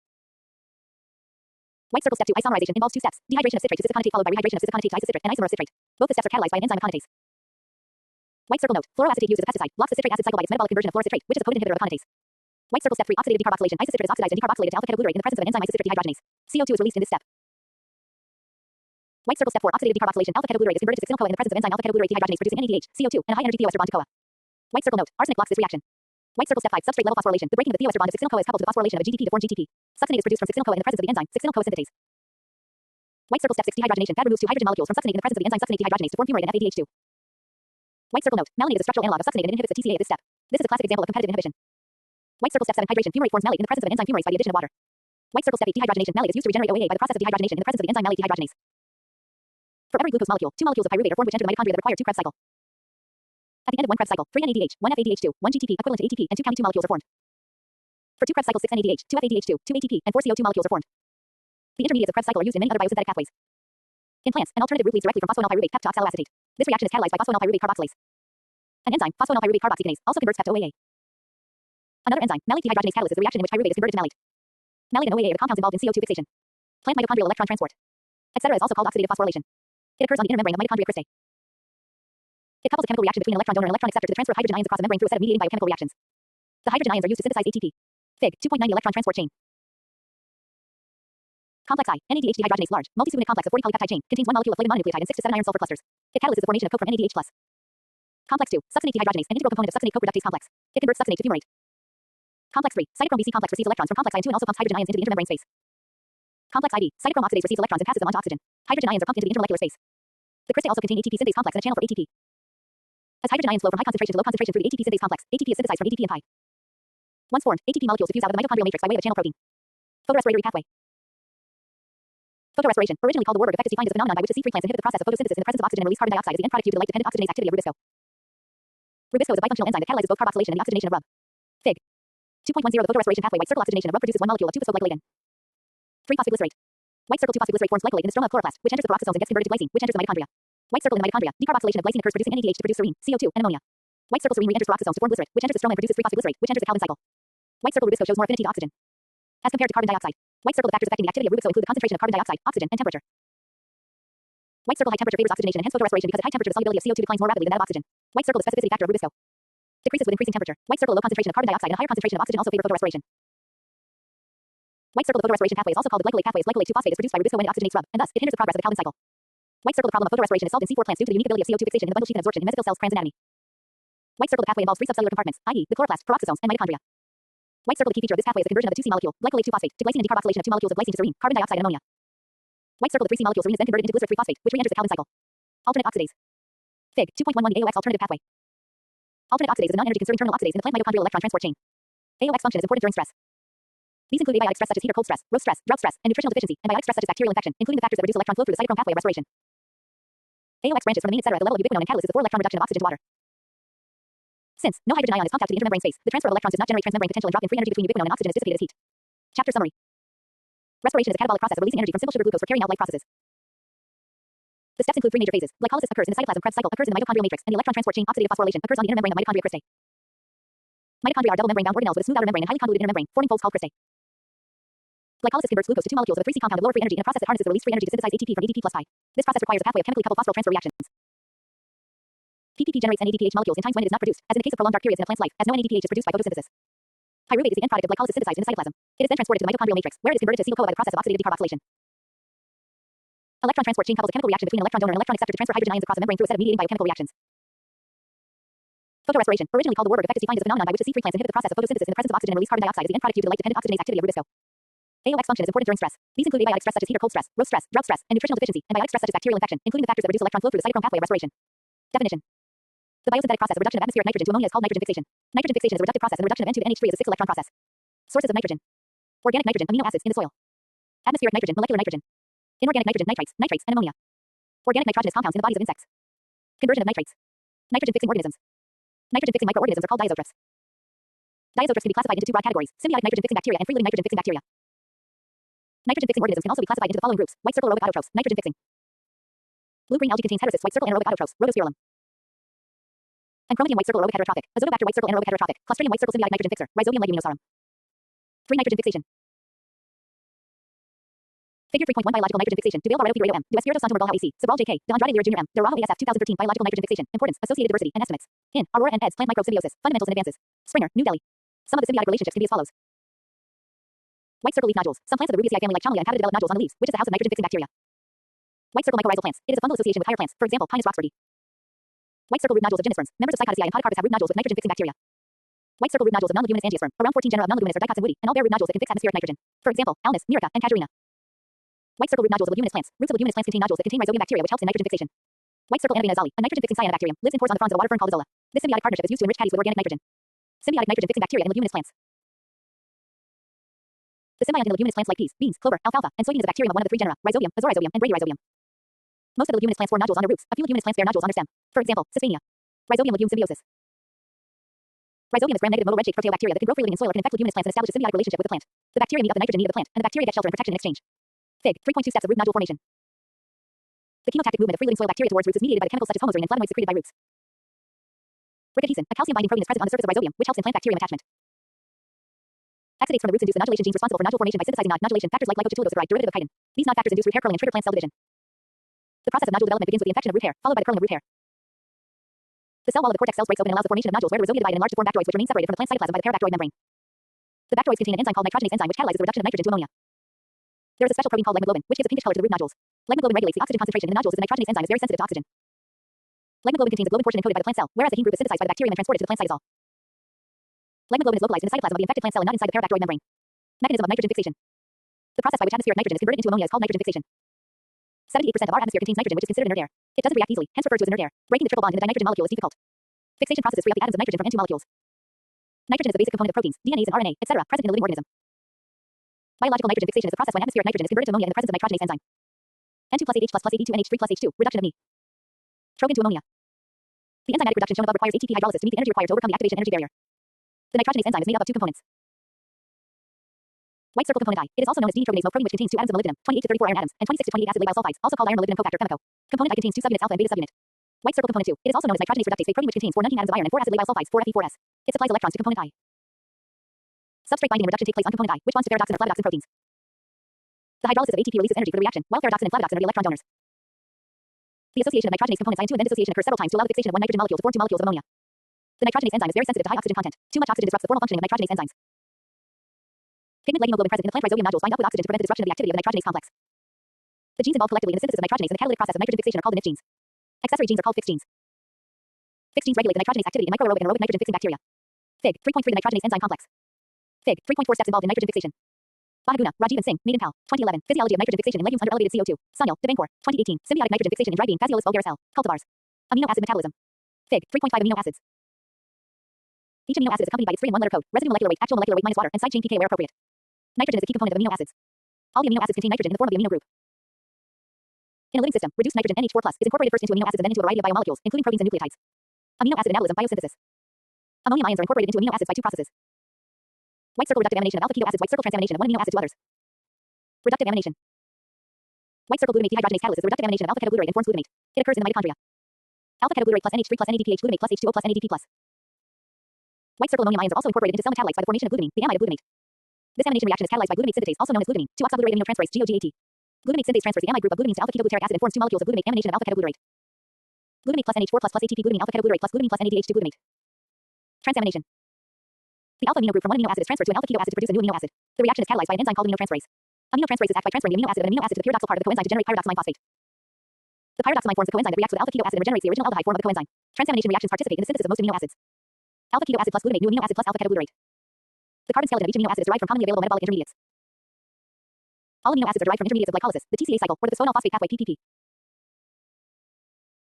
White circle step 2, isomerization, involves 2 steps: dehydration of citrate to cisaconate followed by rehydration of cisaconate to isocitrate and isomer of citrate. Both the steps are catalyzed by an enzyme aconitase. White circle note: fluoroacetate used as a pesticide blocks the citric acid cycle by its metabolic conversion of fluorocitrate, which is a potent inhibitor of aconitase. White circle step 3, oxidative decarboxylation. Isocitrate is oxidized and decarboxylated to alpha-ketoglutarate in the presence of an enzyme isocitrate dehydrogenase. CO2 is released in this step. White circle step 4, oxidative decarboxylation. Alpha-ketoglutarate is converted to succinyl-CoA in the presence of enzyme alpha-ketoglutarate dehydrogenase producing NADH, CO2, and a high-energy thioester bond to CoA. White circle note: arsenic blocks this reaction. White circle step 5, substrate level phosphorylation. The breaking of the thioester bond of succinyl-CoA is coupled to the phosphorylation of a GTP to form GTP. Succinate is produced from succinyl-CoA in the presence of the enzyme succinyl-CoA synthetase. White circle step 6, dehydrogenation. Fad removes 2 hydrogen molecules from succinate in the presence of the enzyme succinate dehydrogenase to form fumarate and FADH2. White circle note: malonate is a structural analog of succinate and inhibits the TCA at this step. This is a classic example of competitive inhibition. White circle step 7, hydration. Fumarate forms malate in the presence of an enzyme fumarase by the addition of water. White circle step 8, dehydrogenation. Malate is used to regenerate OAA by the process of dehydrogenation in the presence of the enzyme malate dehydrogenase. For every glucose molecule, 2 molecules of pyruvate are formed which enter the mitochondria that require 2 Krebs cycle. At the end of 1 Krebs cycle, 3 NADH, 1 FADH2, 1 GTP equivalent to ATP, and 2 Ca2 molecules are formed. For 2 Krebs cycles, 6 NADH, 2 FADH2, 2 ATP, and 4 CO2 molecules are formed. The intermediates of Krebs cycle are used in many other biosynthetic pathways. In plants, an alternative route leads directly from phosphoenol pyruvate PEP to oxaloacetate. This reaction is catalyzed by phosphoenol pyruvate carboxylase. An enzyme, phosphoenol pyruvate carboxygenase, also converts PEP to OAA. Another enzyme, malate dehydrogenase catalyst, is a reaction in which pyruvate is converted to malate. Malate and OAA are the compounds involved in CO2 fixation. Plant mitochondrial electron transport, etc. is also called oxidative phosphorylation. It occurs on the inner membrane of mitochondria cristae. It couples a chemical reaction between an electron donor and electron acceptor to the transfer of hydrogen ions across a membrane through a set of mediating biochemical reactions. The hydrogen ions are used to synthesize ATP. Fig. 2.9 The electron transport chain. Complex I, NADH dehydrogenase large, multi-subunit complex of 40 polypeptide chain, contains 1 molecule of flavonoid mononucleotide and 6 to 7 iron sulfur clusters. It catalyzes the formation of coke from NADH+. Complex 2, succinate dehydrogenase, an integral component of succinate co-reductase complex. It converts succinate to fumarate. Complex 3, cytochrome BC complex receives electrons from complex I2 and also pumps hydrogen ions into the intermembrane space. Complex IV, cytochrome oxidase receives electrons and passes them on to oxygen. Hydrogen ions are pumped into the intermolecular space. The cristae also contain ATP synthase complex and a channel for ATP. As hydrogen ions flow from high concentration to low concentration through the ATP synthase complex, ATP is synthesized from ADP and pi. Once formed, ATP molecules diffuse out of the mitochondrial matrix by way of a channel protein. Photorespiratory pathway. Photorespiration, originally called the Warburg effect, is defined as a phenomenon by which the C3 plants inhibit the process of photosynthesis in the presence of oxygen and release carbon dioxide as the end product due to the light-dependent oxygenase activity of rubisco. Rubisco is a bifunctional enzyme that catalyzes both carboxylation and the oxygenation of RUB. Fig. 2.10 The photorespiration pathway, white circle oxygenation of RUB produces 1 molecule of 2-phosphoglycolate. 3-phosphoglycerate. White circle 2-phosphoglycerate forms glycolate in the stroma of chloroplast, which enters the peroxisomes and gets converted to glycine, which enters the mitochondria. White circle in the mitochondria, decarboxylation of glycine occurs producing NADH to produce serine, CO2, and ammonia. White circle serine re-enters peroxisomes to form glycerate, which enters the stroma and produces 3-phosphoglycerate, which enters the Calvin cycle. White circle rubisco shows more affinity to oxygen as compared to carbon dioxide. White circle the factors affecting the activity of rubisco include the concentration of carbon dioxide, oxygen, and temperature. White circle high temperature favors oxygenation and hence photorespiration because at high temperature the solubility of CO2 declines more rapidly than that of oxygen. White circle the specificity factor of Rubisco. Decreases with increasing temperature. White circle low concentration of carbon dioxide and higher concentration of oxygen also favor photorespiration. White circle the photorespiration pathway is also called the glycolate pathway as glycolate 2-phosphate is produced by Rubisco when it oxygenates rub, and thus it hinders the progress of the Calvin cycle. White circle the problem of photorespiration is solved in C4 plants due to the unique ability of CO2 fixation in the bundle sheath and absorption in mesothelial cells crans anatomy. White circle the pathway involves three subcellular compartments, i.e., the chloroplast, peroxisomes, and mitochondria. White circle the key feature of this pathway is the conversion of the 2C molecule, glycolate 2-phosphate, to glycine and decarboxylation of two molecules of glycine to serine, carbon dioxide and ammonia. White circle the 3C molecule serine is then converted into glycerol 3-phosphate, which re-enters the Calvin cycle. Alternate oxidase. Fig. 2.11 The AOX alternative pathway. Alternate oxidase is a non-energy conserving terminal oxidase in the plant mitochondrial electron transport chain. AOX function is important during stress. These include abiotic stress such as heat or cold stress, roast stress, drought stress, and nutritional deficiency, and biotic stress such as bacterial infection, including the factors that reduce electron flow through the cytochrome pathway of respiration. AOX branches from the mean etc. at the level of ubiquinone and catalysis is the 4-electron reduction of oxygen to water. Since no hydrogen ion is pumped out to the intramembrane space, the transfer of electrons does not generate transmembrane potential and drop in free energy between ubiquinone and oxygen is dissipated as heat. Chapter summary. Respiration is a catabolic process of releasing energy from simple sugar glucose for carrying out life processes. The steps include three major phases. Glycolysis occurs in the cytoplasm. Krebs cycle occurs in the mitochondrial matrix, and the electron transport chain oxidative phosphorylation occurs on the inner membrane of mitochondria cristae. Mitochondria are double membrane-bound organelles with a smooth outer membrane and highly convoluted inner membrane, forming folds called cristae. Glycolysis converts glucose to two molecules of a 3C compound of lower free energy in a process that harnesses the released free energy to synthesize ATP from ADP plus pi. This process requires a pathway of chemically coupled phosphoryl transfer reactions. PPP generates NADPH molecules in times when it is not produced, as in the case of prolonged dark periods in a plant's life, as no NADPH is produced by photosynthesis. Pyruvate is the end product of glycolysis synthesized in the cytoplasm. It is then transported to the mitochondrial matrix, where it is converted to acetyl-CoA by the process of oxidative decarboxylation. Electron transport chain couples a chemical reaction between an electron donor and electron acceptor to transfer hydrogen ions across a membrane through a set of mediating biochemical reactions. Photorespiration, originally called the Warburg effect, is defined as the phenomenon by which the C3 plants inhibit the process of photosynthesis in the presence of oxygen and release carbon dioxide as the end product due to the light-dependent oxygenase activity of Rubisco. AOX function is important during stress. These include abiotic stress such as heat or cold stress, roast stress, drought stress, and nutritional deficiency, and biotic stress such as bacterial infection, including the factors that reduce electron flow through the cytochrome pathway of respiration. Definition. The biosynthetic process of reduction of atmospheric nitrogen to ammonia is called nitrogen fixation. Nitrogen fixation is a reductive process, and the reduction of N2 to NH3 is a 6-electron process. Sources of nitrogen. Organic nitrogen, amino acids in the soil. Atmospheric nitrogen, molecular nitrogen. Inorganic nitrogen, nitrates, and ammonia. Organic nitrogenous compounds in the bodies of insects. Conversion of nitrates. Nitrogen fixing organisms. Nitrogen fixing microorganisms are called diazotrophs. Diazotrophs can be classified into two broad categories: symbiotic nitrogen fixing bacteria and free living nitrogen fixing bacteria. Nitrogen fixing organisms can also be classified into the following groups: white circle aerobic autotrophs, nitrogen fixing. Blue-green algae contains heterocysts, white circle anaerobic autotrophs, rhodospirillum. And chromidium white circle aerobic heterotrophic, azotobacter white circle anaerobic heterotrophic, clostridium white circle symbiotic nitrogen fixer, rhizobium leguminosarum. 3 nitrogen fixation. Figure 3.1 Biological nitrogen fixation. Duval Barreto Figueiredo M. Du Espirito Santo Mergulha ABC. Sobral J.K. De Andrade Lira Jr. M. De Araujo ESF 2013. Biological nitrogen fixation. Importance, associated diversity, and estimates. In Aurora and Eds. Plant microbe symbiosis. Fundamentals and advances. Springer, New Delhi. Some of the symbiotic relationships can be as follows. White circle leaf nodules. Some plants of the Rubiaceae family like Chamelia and have to develop nodules on the leaves, which is the house of nitrogen fixing bacteria. White circle mycorrhizal plants. It is a fungal association with higher plants, for example, Pinus roxburghi. White circle root nodules of gymnosperms. Members of Psychotaceae and Podocarpus have root nodules with nitrogen fixing bacteria. White circle root nodules of non-leguminous angiosperm. Around 14 genera of non-leguminous are dicots and woody, and all bear root nodules that can fix atmospheric nitrogen. For example, Alnus, Myrica, and Casuarina. White circle root nodules of leguminous plants. Roots of leguminous plants contain nodules that contain rhizobium bacteria, which helps in nitrogen fixation. White circle Anabaena zali, a nitrogen-fixing cyanobacterium, lives in pores on the fronds of a water fern called Azolla. This symbiotic partnership is used to enrich caddies with organic nitrogen. Symbiotic nitrogen-fixing bacteria in leguminous plants. The symbiont in the leguminous plants like peas, beans, clover, alfalfa, and soybeans is a bacterium of one of the three genera: Rhizobium, Azorhizobium, and Bradyrhizobium. Most of the leguminous plants form nodules on their roots. A few leguminous plants bear nodules on their stem. For example, Cisphania. Rhizobium legume symbiosis. Rhizobium is gram-negative modal red-shaped proteobacteria that can grow freely in soil or can infect leguminous plants and establish a symbiotic relationship with the plant. The bacteria meet up the nitrogen need of the plant, and the bacteria get shelter and protection in exchange. Fig. 3.2 Steps of root nodule formation. The chemotactic movement of free living soil bacteria towards roots is mediated by the chemicals such as homoserine and flavonoids secreted by roots. Ricadhesin, a calcium binding protein is present on the surface of rhizobium, which helps in plant bacterium attachment. Exudates from the roots induce the nodulation genes responsible for nodule formation by synthesizing nodulation factors like glycocatylodosteride, derivative of chitin. These nod factors induce root hair curling and trigger plant cell division. The process of nodule development begins with the infection of root hair, followed by the curling of root hair. The cell wall of the cortex cells breaks open and allows the formation of nodules where the rhizobia divide and enlarge to form bacteroids which remain separated from the plant cytoplasm by the parabacteroid membrane. The bacteroids contain an enzyme called nitrogenase enzyme which catalyzes the reduction of nitrogen to ammonia. There is a special protein called leghemoglobin, which gives a pinkish color to the root nodules. Leghemoglobin regulates the oxygen concentration in the nodules as the nitrogenase enzyme is very sensitive to oxygen. Leghemoglobin contains a globin portion encoded by the plant cell, whereas the heme group is synthesized by the bacterium and transported to the plant cytosol. Leghemoglobin is localized in the cytoplasm of the infected plant cell and not inside the parabacteroid membrane. Mechanism of nitrogen fixation. The process by which atmospheric nitrogen is converted into ammonia is called nitrogen fixation. 78% of our atmosphere contains nitrogen, which is considered inert air. It doesn't react easily, hence referred to as inert air. Breaking the triple bond in the dinitrogen molecule is difficult. Fixation processes free up the atoms of nitrogen from N2 molecules. Nitrogen is the basic component of proteins, DNAs, and RNA, etc., present in the living organism. Biological nitrogen fixation is the process when atmospheric nitrogen is converted to ammonia in the presence of nitrogenase enzyme. N2 plus 8H plus AD2 NH3 plus H2, reduction of Ni. Trogon to ammonia. The enzymatic reduction shown above requires ATP hydrolysis to meet the energy required to overcome the activation energy barrier. The nitrogenase enzyme is made up of two components. White circle component I. It is also known as D-nitrogenase protein, which contains 2 atoms of molybdenum, 28 to 34 iron atoms, and 26 to 28 acid labile sulfides, also called iron molybdenum cofactor chemico. Component I contains 2 subunits alpha and beta subunit. White circle component 2. It is also known as nitrogenase reductase protein, which contains 4 19 atoms of iron and 4 acid labile sulfides, 4Fe4S. It supplies electrons to component I. Substrate binding and reduction take place on component I, which bonds to ferredoxin and flavodoxin proteins. The hydrolysis of ATP releases energy for the reaction, while ferredoxin and flavodoxin are the electron donors. The association of nitrogenase components ion 2 and then dissociation occurs several times to allow the fixation of one nitrogen molecule to form two molecules of ammonia. The nitrogenase enzyme is very sensitive to high oxygen content. Too much oxygen disrupts the formal functioning of nitrogenase enzymes. Pigment like hemoglobin present in the plant rhizobium nodules bind up with oxygen to prevent the disruption of the activity of the nitrogenase complex. The genes involved collectively in the synthesis of nitrogenase and the catalytic process of nitrogen fixation are called the NIF genes. Accessory genes are called fixed genes. Fixed genes regulate the nitrogenase activity in microaerobic and aerobic nitrogen fixing bacteria. Fig. 3.3 The nitrogenase enzyme complex. Fig. 3.4 Steps involved in nitrogen fixation. Bahaguna, Rajiv and Singh, Made in Pal. 2011. Physiology of nitrogen fixation in legumes under elevated CO2. Sunil, Devankar. 2018. Symbiotic nitrogen fixation in dry bean. Phaseolus vulgaris L. Cultivars. Amino acid metabolism. Fig. 3.5 Amino acids. Each amino acid is accompanied by its 3 and 1 letter code. Residue molecular weight, actual molecular weight minus water, and side chain pK where appropriate. Nitrogen is a key component of amino acids. All the amino acids contain nitrogen in the form of the amino group. In a living system, reduced nitrogen NH4+ is incorporated first into amino acids and then into a variety of biomolecules, including proteins and nucleotides. Amino acid anabolism biosynthesis. Ammonium ions are incorporated into amino acids by two processes. White circle reductive amination of alpha keto acids, white circle transamination of one amino acid to others. Reductive amination. White circle glutamate dehydrogenase catalysis is a reductive amination of alpha ketoglutarate and forms glutamate. It occurs in the mitochondria. Alpha ketoglutarate plus NH3 plus NADPH glutamate plus H2O plus NADP plus. White circle ammonium ions are also incorporated into cell metabolites by the formation of glutamine, the amide of glutamate. This amination reaction is catalyzed by glutamate synthetase, also known as glutamine, 2-oxalglutarate aminotransferase GOGAT. Glutamate synthase transfers the amide group of glutamine to alpha ketogluteric acid and forms two molecules of glutamate, amination of alpha ketoglutarate. Glutamate plus NH4 plus ATP glutamine alpha ketoglutarate plus glutamine plus NADH2 glutamate. Transamination. The alpha amino group from one amino acid is transferred to an alpha keto acid to produce a new amino acid. The reaction is catalyzed by an enzyme called aminotransferase. Aminotransferases act by transferring the amino acid of an amino acid to the pyridoxal part of the coenzyme to generate pyridoxamine phosphate. The pyridoxamine forms the coenzyme that reacts with alpha keto acid and regenerates the original aldehyde form of the coenzyme. Transamination reactions participate in the synthesis of most amino acids. Alpha keto acid plus glutamate, new amino acid plus alpha ketoglutarate. The carbon skeleton of each amino acid is derived from commonly available metabolic intermediates. All amino acids are derived from intermediates of glycolysis, the TCA cycle, or the phosphoenol phosphate pathway (PPP).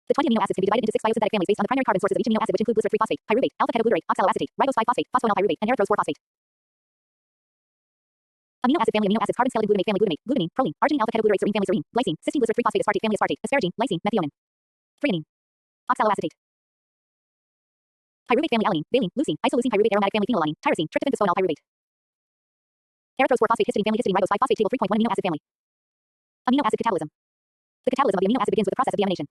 The 20 amino acids can be divided into 6 biosynthetic families based on the primary carbon sources of each amino acid, which include glycerate 3 phosphate, pyruvate, alpha ketoglutarate, oxaloacetate, ribose 5 phosphate, phosphoenol pyruvate, and erythrose 4 phosphate. Amino acid family amino acids carbon skeleton glutamate family glutamate, glutamine, proline, arginine alpha ketoglutarate serine family serine, glycine, cysteine glycerate 3 phosphate aspartate family aspartate, asparagine, lysine, methionine, threonine, oxaloacetate. Pyruvate family alanine, valine, leucine, isoleucine pyruvate aromatic family phenylalanine, tyrosine, tryptophan phosphoenol pyruvate. Erythrose 4 phosphate histidine family histidine ribose 5 phosphate table 3.1 amino acid family. Amino acid catabolism. The catabolism of the amino acid begins with the process of deamination.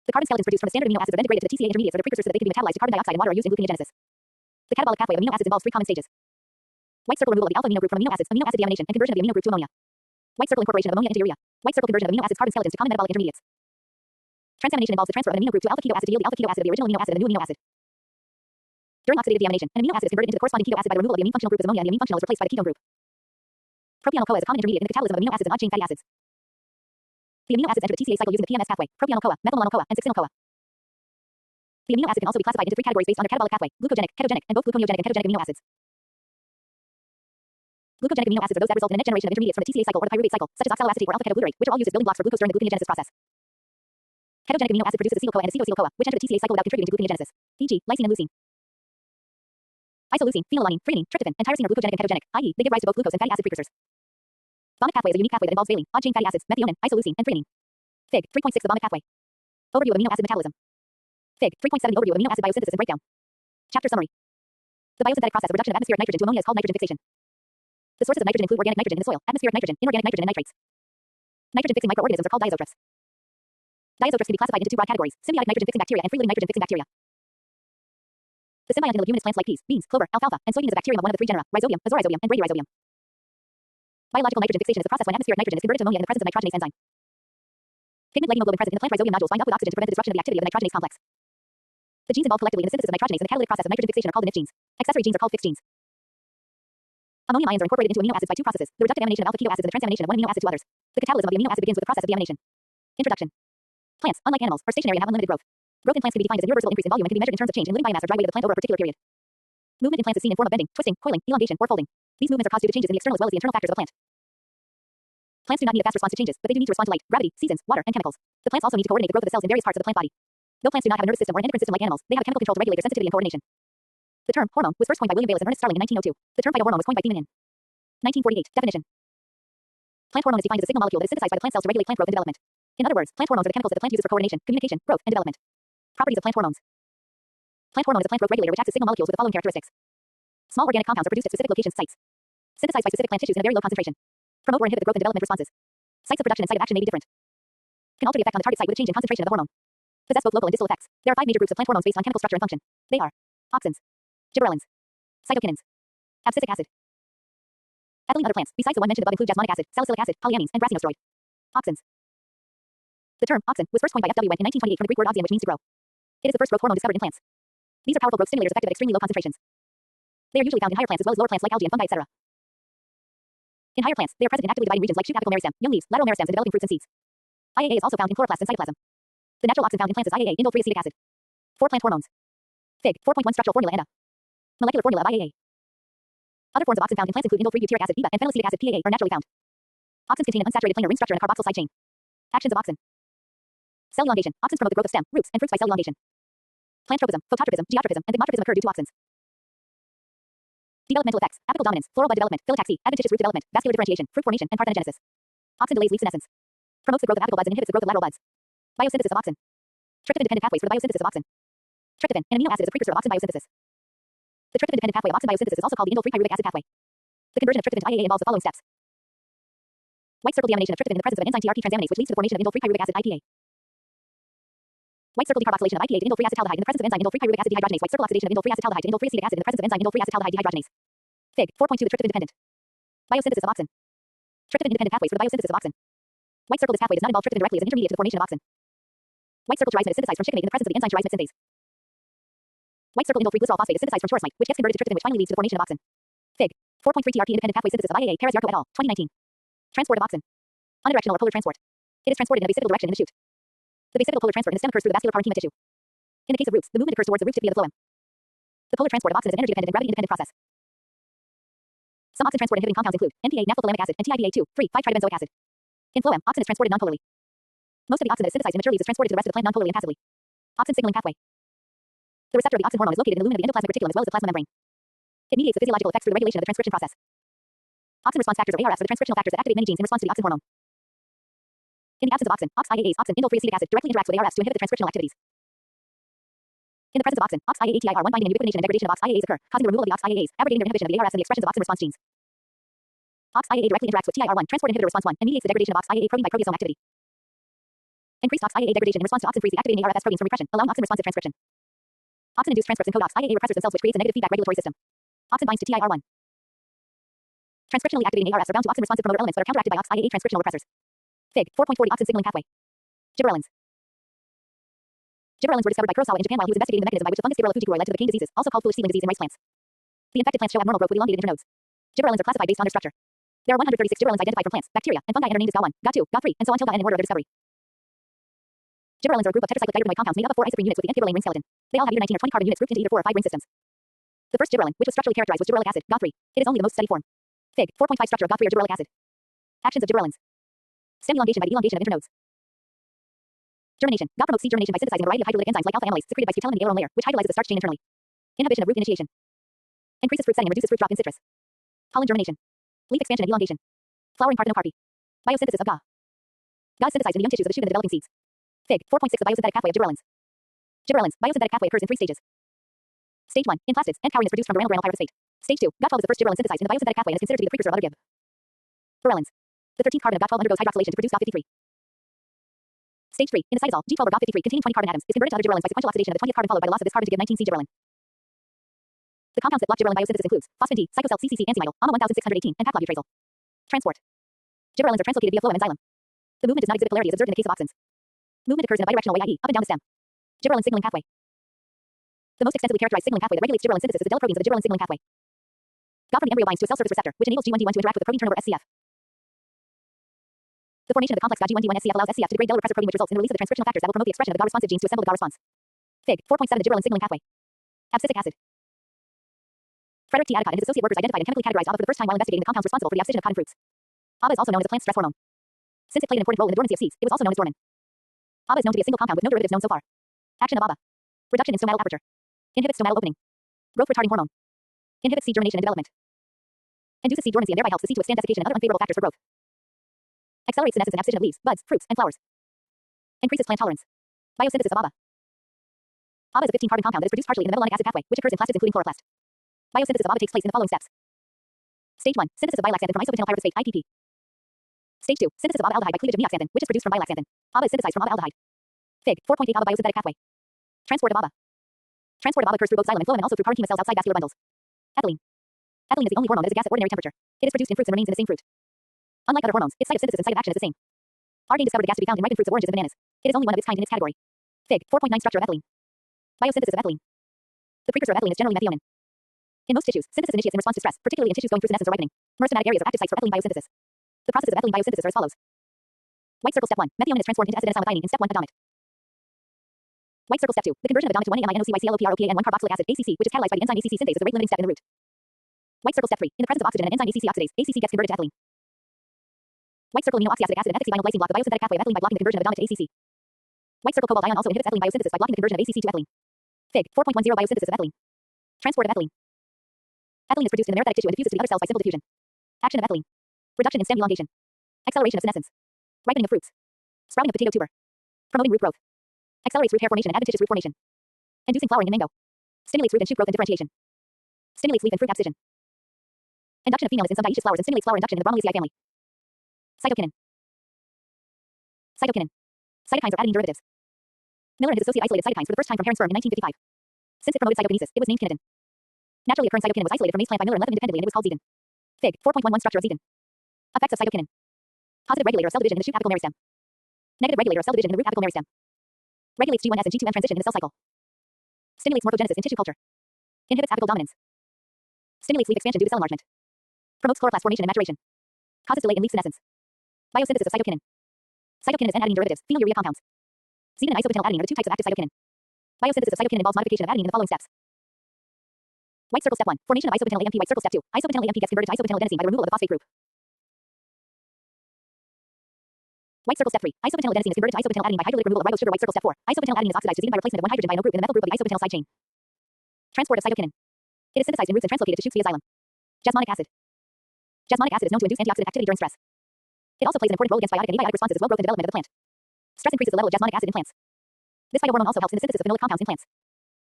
The carbon skeletons produced from the standard amino acids are then degraded to the TCA intermediates or the precursors so that they can be metabolized to carbon dioxide and water are used in gluconeogenesis. The catabolic pathway of amino acids involves 3 common stages. White circle removal of the alpha amino group from amino acid deamination, and conversion of the amino group to ammonia. White circle incorporation of ammonia into urea. White circle conversion of amino acids carbon skeletons to common metabolic intermediates. Transamination involves the transfer of an amino group to alpha keto acid to yield the alpha keto acid of the original amino acid and a new amino acid. During oxidative deamination, an amino acid is converted into the corresponding keto acid by the removal of the amine functional group as ammonia, and the amine functional is replaced by the ketone group. Propionyl-CoA is a common intermediate in the catabolism of amino acids and odd chain fatty acids. The amino acids enter the TCA cycle using the PMS pathway, propionyl-CoA, methylmalonyl-CoA, and succinyl-CoA. The amino acid can also be classified into 3 categories based on their catabolic pathway: glucogenic, ketogenic, and both gluconeogenic and ketogenic amino acids. Glucogenic amino acids are those that result in a net generation of intermediates from the TCA cycle or the pyruvate cycle, such as oxaloacetate or alpha ketoglutarate, which are all used as building blocks for glucose during the gluconeogenesis process. Ketogenic amino acid produces acetyl-CoA and acetyl-acetyl-CoA, which enter the TCA cycle without contributing to gluconeogenesis, e.g., lysine and leucine. Isoleucine, phenylalanine, threonine, tryptophan, and tyrosine are glucogenic and ketogenic, i.e., they give rise to both glucose and fatty acid precursors. Bomic pathway is a unique pathway that involves valine, odd chain fatty acids, methionine, isoleucine, and threonine. Fig. 3.6 The Bomic pathway. Overview of amino acid metabolism. Fig. 3.7 Overview of amino acid biosynthesis and breakdown. Chapter summary. The biosynthetic process of reduction of atmospheric nitrogen to ammonia is called nitrogen fixation. The sources of nitrogen include organic nitrogen in the soil, atmospheric nitrogen, inorganic nitrogen, and nitrates. Nitrogen-fixing microorganisms are called diazotrophs. Diazotrophs can be classified into 2 broad categories: symbiotic nitrogen-fixing bacteria and free-living nitrogen-fixing bacteria. The symbiont in leguminous plants like peas, beans, clover, alfalfa, and soybean is a bacterium of one of the 3 genera: Rhizobium, Azorhizobium, and Bradyrhizobium. Biological nitrogen fixation is the process when atmospheric nitrogen is converted to ammonia in the presence of nitrogenase enzyme. Pigment like hemoglobin present in the plant rhizobium nodules bind up with oxygen to prevent the disruption of the activity of the nitrogenase complex. The genes involved collectively in the synthesis of nitrogenase and the catalytic process of nitrogen fixation are called the NIF genes. Accessory genes are called fixed genes. Ammonium ions are incorporated into amino acids by 2 processes: the reductive amination of alpha keto acids and the transamination of one amino acid to others. The catabolism of the amino acid begins with the process of deamination. Introduction. Plants, unlike animals, are stationary and have unlimited growth. Growth in plants can be defined as an irreversible increase in volume and can be measured in terms of change in living biomass or dry weight of the plant over a particular period. Movement in plants is seen in form of bending, twisting, coiling, elongation, or folding. These movements are caused due to changes in the external as well as the internal factors of the plant. Plants do not need a fast response to changes, but they do need to respond to light, gravity, seasons, water, and chemicals. The plants also need to coordinate the growth of the cells in various parts of the plant body. Though plants do not have a nervous system or an endocrine system like animals, they have a chemical control to regulate their sensitivity and coordination. The term hormone was first coined by William Bayliss and Ernest Starling in 1902. The term phytohormone was coined by Thiemann in 1948. Definition. Plant hormone is defined as a signal molecule that is synthesized by the plant cells to regulate plant growth and development. In other words, plant hormones are the chemicals that the plant uses for coordination, communication, growth, and development. Properties of plant hormones. Plant hormone is a plant growth regulator which acts as signal molecules with the following characteristics. Small organic compounds are produced at specific locations, sites. Synthesized by specific plant tissues in a very low concentration. Promote or inhibit the growth and development responses. Sites of production and site of action may be different. Can alter the effect on the target site with a change in concentration of the hormone. Possess both local and distal effects. There are 5 major groups of plant hormones based on chemical structure and function. They are auxins, gibberellins, cytokinins, abscisic acid. Ethylene. Other plants, besides the one mentioned above, include jasmonic acid, salicylic acid, polyamines, and gracinosteroid. Auxins. The term auxin was first coined by F.W. Wendt in 1928 from the Greek word auxion, which means to grow. It is the first growth hormone discovered in plants. These are powerful growth stimulators effective at extremely low concentrations. They are usually found in higher plants as well as lower plants like algae and fungi, etc. In higher plants, they are present in actively dividing regions like shoot apical meristem, young leaves, lateral meristems, and developing fruits and seeds. IAA is also found in chloroplasts and cytoplasm. The natural auxin found in plants is IAA, indole-free acetic acid. 4 plant hormones. Fig. 4.1 structural formula and a molecular formula of IAA. Other forms of auxin found in plants include indole-free butyric acid, EVA, and phenylacetic acid, PAA, are naturally found. Auxins contain an unsaturated planar ring structure and a carboxyl side chain. Actions of auxin. Cell elongation. Auxins promote the growth of stem, roots, and fruits by cell elongation. Plant tropism, phototropism, geotropism, and thigmotropism occur due to auxins. Developmental effects. Apical dominance, floral bud development, phyllotaxy, adventitious root development, vascular differentiation, fruit formation, and parthenogenesis. Auxin delays leaf senescence. Promotes the growth of apical buds and inhibits the growth of lateral buds. Biosynthesis of auxin. Tryptophan-dependent pathways for the biosynthesis of auxin. Tryptophan, an amino acid, is a precursor of auxin biosynthesis. The tryptophan-dependent pathway of auxin biosynthesis is also called the indole-free pyruvic acid pathway. The conversion of tryptophan to IAA involves the following steps. White circle deamination of tryptophan in the presence of an enzyme TRP transaminase, which leads to the formation of indole-free pyruvic acid IPA. White circle decarboxylation of IPA to indole-free acetaldehyde in the presence of enzyme indole-free pyruvic acid dehydrogenase. White circle oxidation of indole-free acetaldehyde to indole-free acetic acid in the presence of enzyme indole-free acetaldehyde dehydrogenase. Fig. 4.2 The tryptophan dependent. Biosynthesis of auxin. Tryptophan independent pathways for the biosynthesis of auxin. White circle this pathway does not involve tryptophan directly as an intermediate to the formation of auxin. White circle triazomate is synthesized from chiconate in the presence of the enzyme triazomate synthase. White circle indole-free glycerol phosphate is synthesized from torosmite, which gets converted to tryptophan, which finally leads to the formation of auxin. Fig. 4.3 TRP independent pathway synthesis of IAA. Karasjarko et al. 2019. Transport of auxin. Unidirectional or polar transport. It is transported in a basical direction in the shoot. The basical polar transfer in the stem occurs through the vascular parenchyma tissue. In the case of roots, the movement occurs towards the root tip via the phloem. The polar transport of auxin is an energy-dependent and gravity-independent process. Some auxin transport inhibiting compounds include NPA, naphthalamic acid, and TIBA2, 3,5-tribenzoic acid. In phloem, auxin is transported non-polarly. Most of the auxin that is synthesized in mature leaves is transported to the rest of the plant non-polarly and passively. Auxin signaling pathway. The receptor of the auxin hormone is located in the lumen of the endoplasmic reticulum as well as the plasma membrane. It mediates the physiological effects through the regulation of the transcription process. Auxin response factors or ARFs are the transcriptional factors that activate many genes in response to the auxin hormone. In the absence of auxin, OX-IAAs, auxin indole-free acetic acid directly interacts with ARFs to inhibit the transcriptional activities. In the presence of auxin, OX-IAA-TIR1 binding and ubiquitination and degradation of OX-IAAs occur, causing the removal of the OX-IAAs, abrogating their inhibition of the ARFs and the expressions of auxin response genes. OX-IAA directly interacts with TIR1 transport inhibitor response 1 and mediates the degradation of OX-IAA protein by proteasome activity. Increased OX-IAA degradation in response to auxin frees the activating ARFS proteins from repression, allowing auxin-responsive transcription. Auxin-induced transcripts encode OX-IAA repressors themselves, which creates a negative feedback regulatory system. Auxin binds to TIR1. Transcriptionally activating ARFs are bound to auxin-responsive promoter elements but are counteracted by OX-IAA transcriptional repressors. Fig. 4.4 The auxin signaling pathway. Gibberellins. Gibberellins were discovered by Kurosawa in Japan while he was investigating the mechanism by which the fungus Gibberella fugitigroi led to the decaying diseases, also called foolish seedling disease in rice plants. The infected plants show abnormal growth with elongated internodes. Gibberellins are classified based on their structure. There are 136 gibberellins identified from plants, bacteria, and fungi and are named as GA1, GA2, GA3, and so on till GA-N in order of their discovery. Gibberellins are a group of tetracyclic dihydroid compounds made up of 4 isoprene units with the anti-gibberellin ring skeleton. They all have either 19 or 20 carbon units grouped into either 4 or 5 ring systems. The first gibberellin, which was structurally characterized, was gibberellic acid, GA3. It is only the most studied form. Fig. 4.5 Structure of GA3 or gibberellic acid. Actions of gibberellins. Stem elongation by the elongation of internodes. Germination. GA promotes seed germination by synthesizing a variety of hydrolytic enzymes like alpha amylase secreted by scutellum in the aleurone layer, which hydrolyzes the starch chain internally. Inhibition of root initiation. Increases fruit setting and reduces fruit drop in citrus. Pollen germination. Leaf expansion and elongation. Flowering parthenocarpy. Biosynthesis of GA. GA is synthesized in the young tissues of the shoot and the developing seeds. Fig. 4.6 The biosynthetic pathway of gibberellins. Gibberellins. Biosynthetic pathway occurs in 3 stages. Stage 1. In plastids, N-caurin is produced from granule-granule-pyrophosphate. Stage 2. GA12 is the first gibberellin synthesized in the biosynthetic pathway and is considered to be the precursor of other gibberellins. The 13th carbon of GA12 undergoes hydroxylation to produce GA53. Stage 3. In the cytosol, G12 or GA53 containing 20 carbon atoms is converted to other gibberellins by sequential oxidation of the 20th carbon followed by the loss of this carbon to give 19C gibberellin. The compounds that block gibberellin biosynthesis includes phosphin D, cyclocell CCC enzymidyl, AMA 1618, and paclobutrazole. Transport. Gibberellins are translocated via phloem and xylem. The movement does not exhibit polarity as observed in the case of auxins. Movement occurs in a bidirectional way, i.e., up and down the stem. Gibberellin signaling pathway. The most extensively characterized signaling pathway that regulates gibberellin synthesis is the deleproteins of the gibberellin signaling pathway. GA from the embryo binds to a cell surface receptor, which enables G1D1 to interact with the protein turnover SCF. The formation of the complex GA-G1D1 SCF allows SCF to degrade del repressor protein, which results in the release of the transcriptional factors that will promote the expression of the GA-responsive genes to assemble the GA response. Fig. 4.7 The gibberellin signaling pathway. Abscisic acid. Frederick T. Adicott and his associate workers identified and chemically categorized ABA for the first time while investigating the compounds responsible for the abscission of cotton fruits. ABA is also known as a plant stress hormone. Since it played an important role in the dormancy of seeds, it was also known as dormin. ABA is known to be a single compound with no derivatives known so far. Action of ABA. Reduction in stomatal aperture. Inhibits stomatal opening. Growth retarding hormone. Inhibits seed germination and development. Induces seed dormancy and thereby helps the seed to withstand desiccation and other unfavorable factors for growth. Accelerates senescence and abscission of leaves, buds, fruits, and flowers. Increases plant tolerance. Biosynthesis of ABA. ABA is a 15 carbon compound that is produced partially in the mevalonic acid pathway, which occurs in plastids including chloroplast. Biosynthesis of ABA takes place in the following steps. Stage 1. Synthesis of bilaxanthin from isobutyl pyrophosphate, IPP. Stage 2. Synthesis of ABA aldehyde by cleavage of neoxanthin, which is produced from bilaxanthin. ABA is synthesized from ABA aldehyde. Fig. 4.8 ABA biosynthetic pathway. Transport of ABA. Transport of ABA occurs through both xylem and phloem and also through parenchyma cells outside vascular bundles. Ethylene. Ethylene is the only hormone that is a gas at ordinary temperature. It is produced in fruits and remains in the same fruit. Unlike other hormones, its site of synthesis and site of action is the same. Argane discovered the gas to be found in ripened fruits of oranges and bananas. It is only one of its kind in its category. Fig. 4.9 Structure of ethylene. Biosynthesis of ethylene. The precursor of ethylene is generally methionine. In most tissues, synthesis initiates in response to stress, particularly in tissues going through senescence or ripening. Meristematic areas are active sites for ethylene biosynthesis. The processes of ethylene biosynthesis are as follows. White circle step 1. Methionine is transformed into acid N-acetylmethionine in step 1 abdomate. White circle step 2. The conversion of abdomate to 1-aminocyclopropan 1-carboxylic acid ACC, which is catalyzed by the enzyme ACC synthase, is the rate-limiting step in the root. White circle step 3. In the presence of oxygen and enzyme ACC oxidase, ACC gets converted to ethylene. White circle amino-oxyacidic acid and ethoxy vinyl glycine block the biosynthetic pathway of ethylene by blocking the conversion of abdomate to ACC. White circle cobalt ion also inhibits ethylene biosynthesis by blocking the conversion of ACC to ethylene. Fig. 4.10 Biosynthesis of ethylene. Transport of ethylene. Ethylene is produced in the meristematic tissue and diffuses to the other cells by simple diffusion. Action of ethylene. Reduction in stem elongation. Acceleration of senescence. Ripening of fruits. Sprouting of potato tuber. Promoting root growth. Accelerates root hair formation and adventitious root formation. Inducing flowering in mango. Stimulates root and shoot growth and differentiation. Stimulates leaf and fruit abscission. Induction of phenolis in some dioecious flowers and stimulates flower induction in the Bromeliaceae family. Cytokinin. Cytokinin. Cytokines are adenine derivatives. Miller and his associate isolated cytokines for the first time from parent sperm in 1955. Since it promoted cytokinesis, it was named kinidin. Naturally occurring cytokinin was isolated from maize plant by Miller and left them independently and it was called zegan. Fig. 4.11 Structure of zegan. Effects of cytokinin. Positive regulator of cell division in the shoot apical meristem. Negative regulator of cell division in the root apical meristem. Regulates G1S and G2M transition in the cell cycle. Stimulates morphogenesis in tissue culture. Inhibits apical dominance. Stimulates leaf expansion due to cell enlargement. Promotes chloroplast formation and maturation. Causes delay in leaf senescence. Biosynthesis of cytokinin. Cytokinin is N-adenine derivatives, phenylurea compounds. Zenin and isobutyl-adenine are the two types of active cytokinin. Biosynthesis of cytokinin involves modification of adenine in the following steps. White circle step 1. Formation of isobutyl AMP. White circle step 2. Isobutyl AMP gets converted to isobutyl adenosine by the removal of the phosphate group. White circle step 3. Isobutyl adenosine is converted to isobutyl adenine by hydrolytic removal of ribose sugar. White circle step 4. Isobutyl adenine is oxidized to zenin by replacement of one hydrogen by a no group in the methyl group of the isobutyl side chain. Transport of cytokinin. It is synthesized in roots and translocated to shoots via xylem. Jasmonic acid. Jasmonic acid is known to induce antioxidant activity during stress. It also plays an important role against biotic and abiotic responses as well growth and development of the plant. Stress increases the level of jasmonic acid in plants. This phytohormone also helps in the synthesis of phenolic compounds in plants.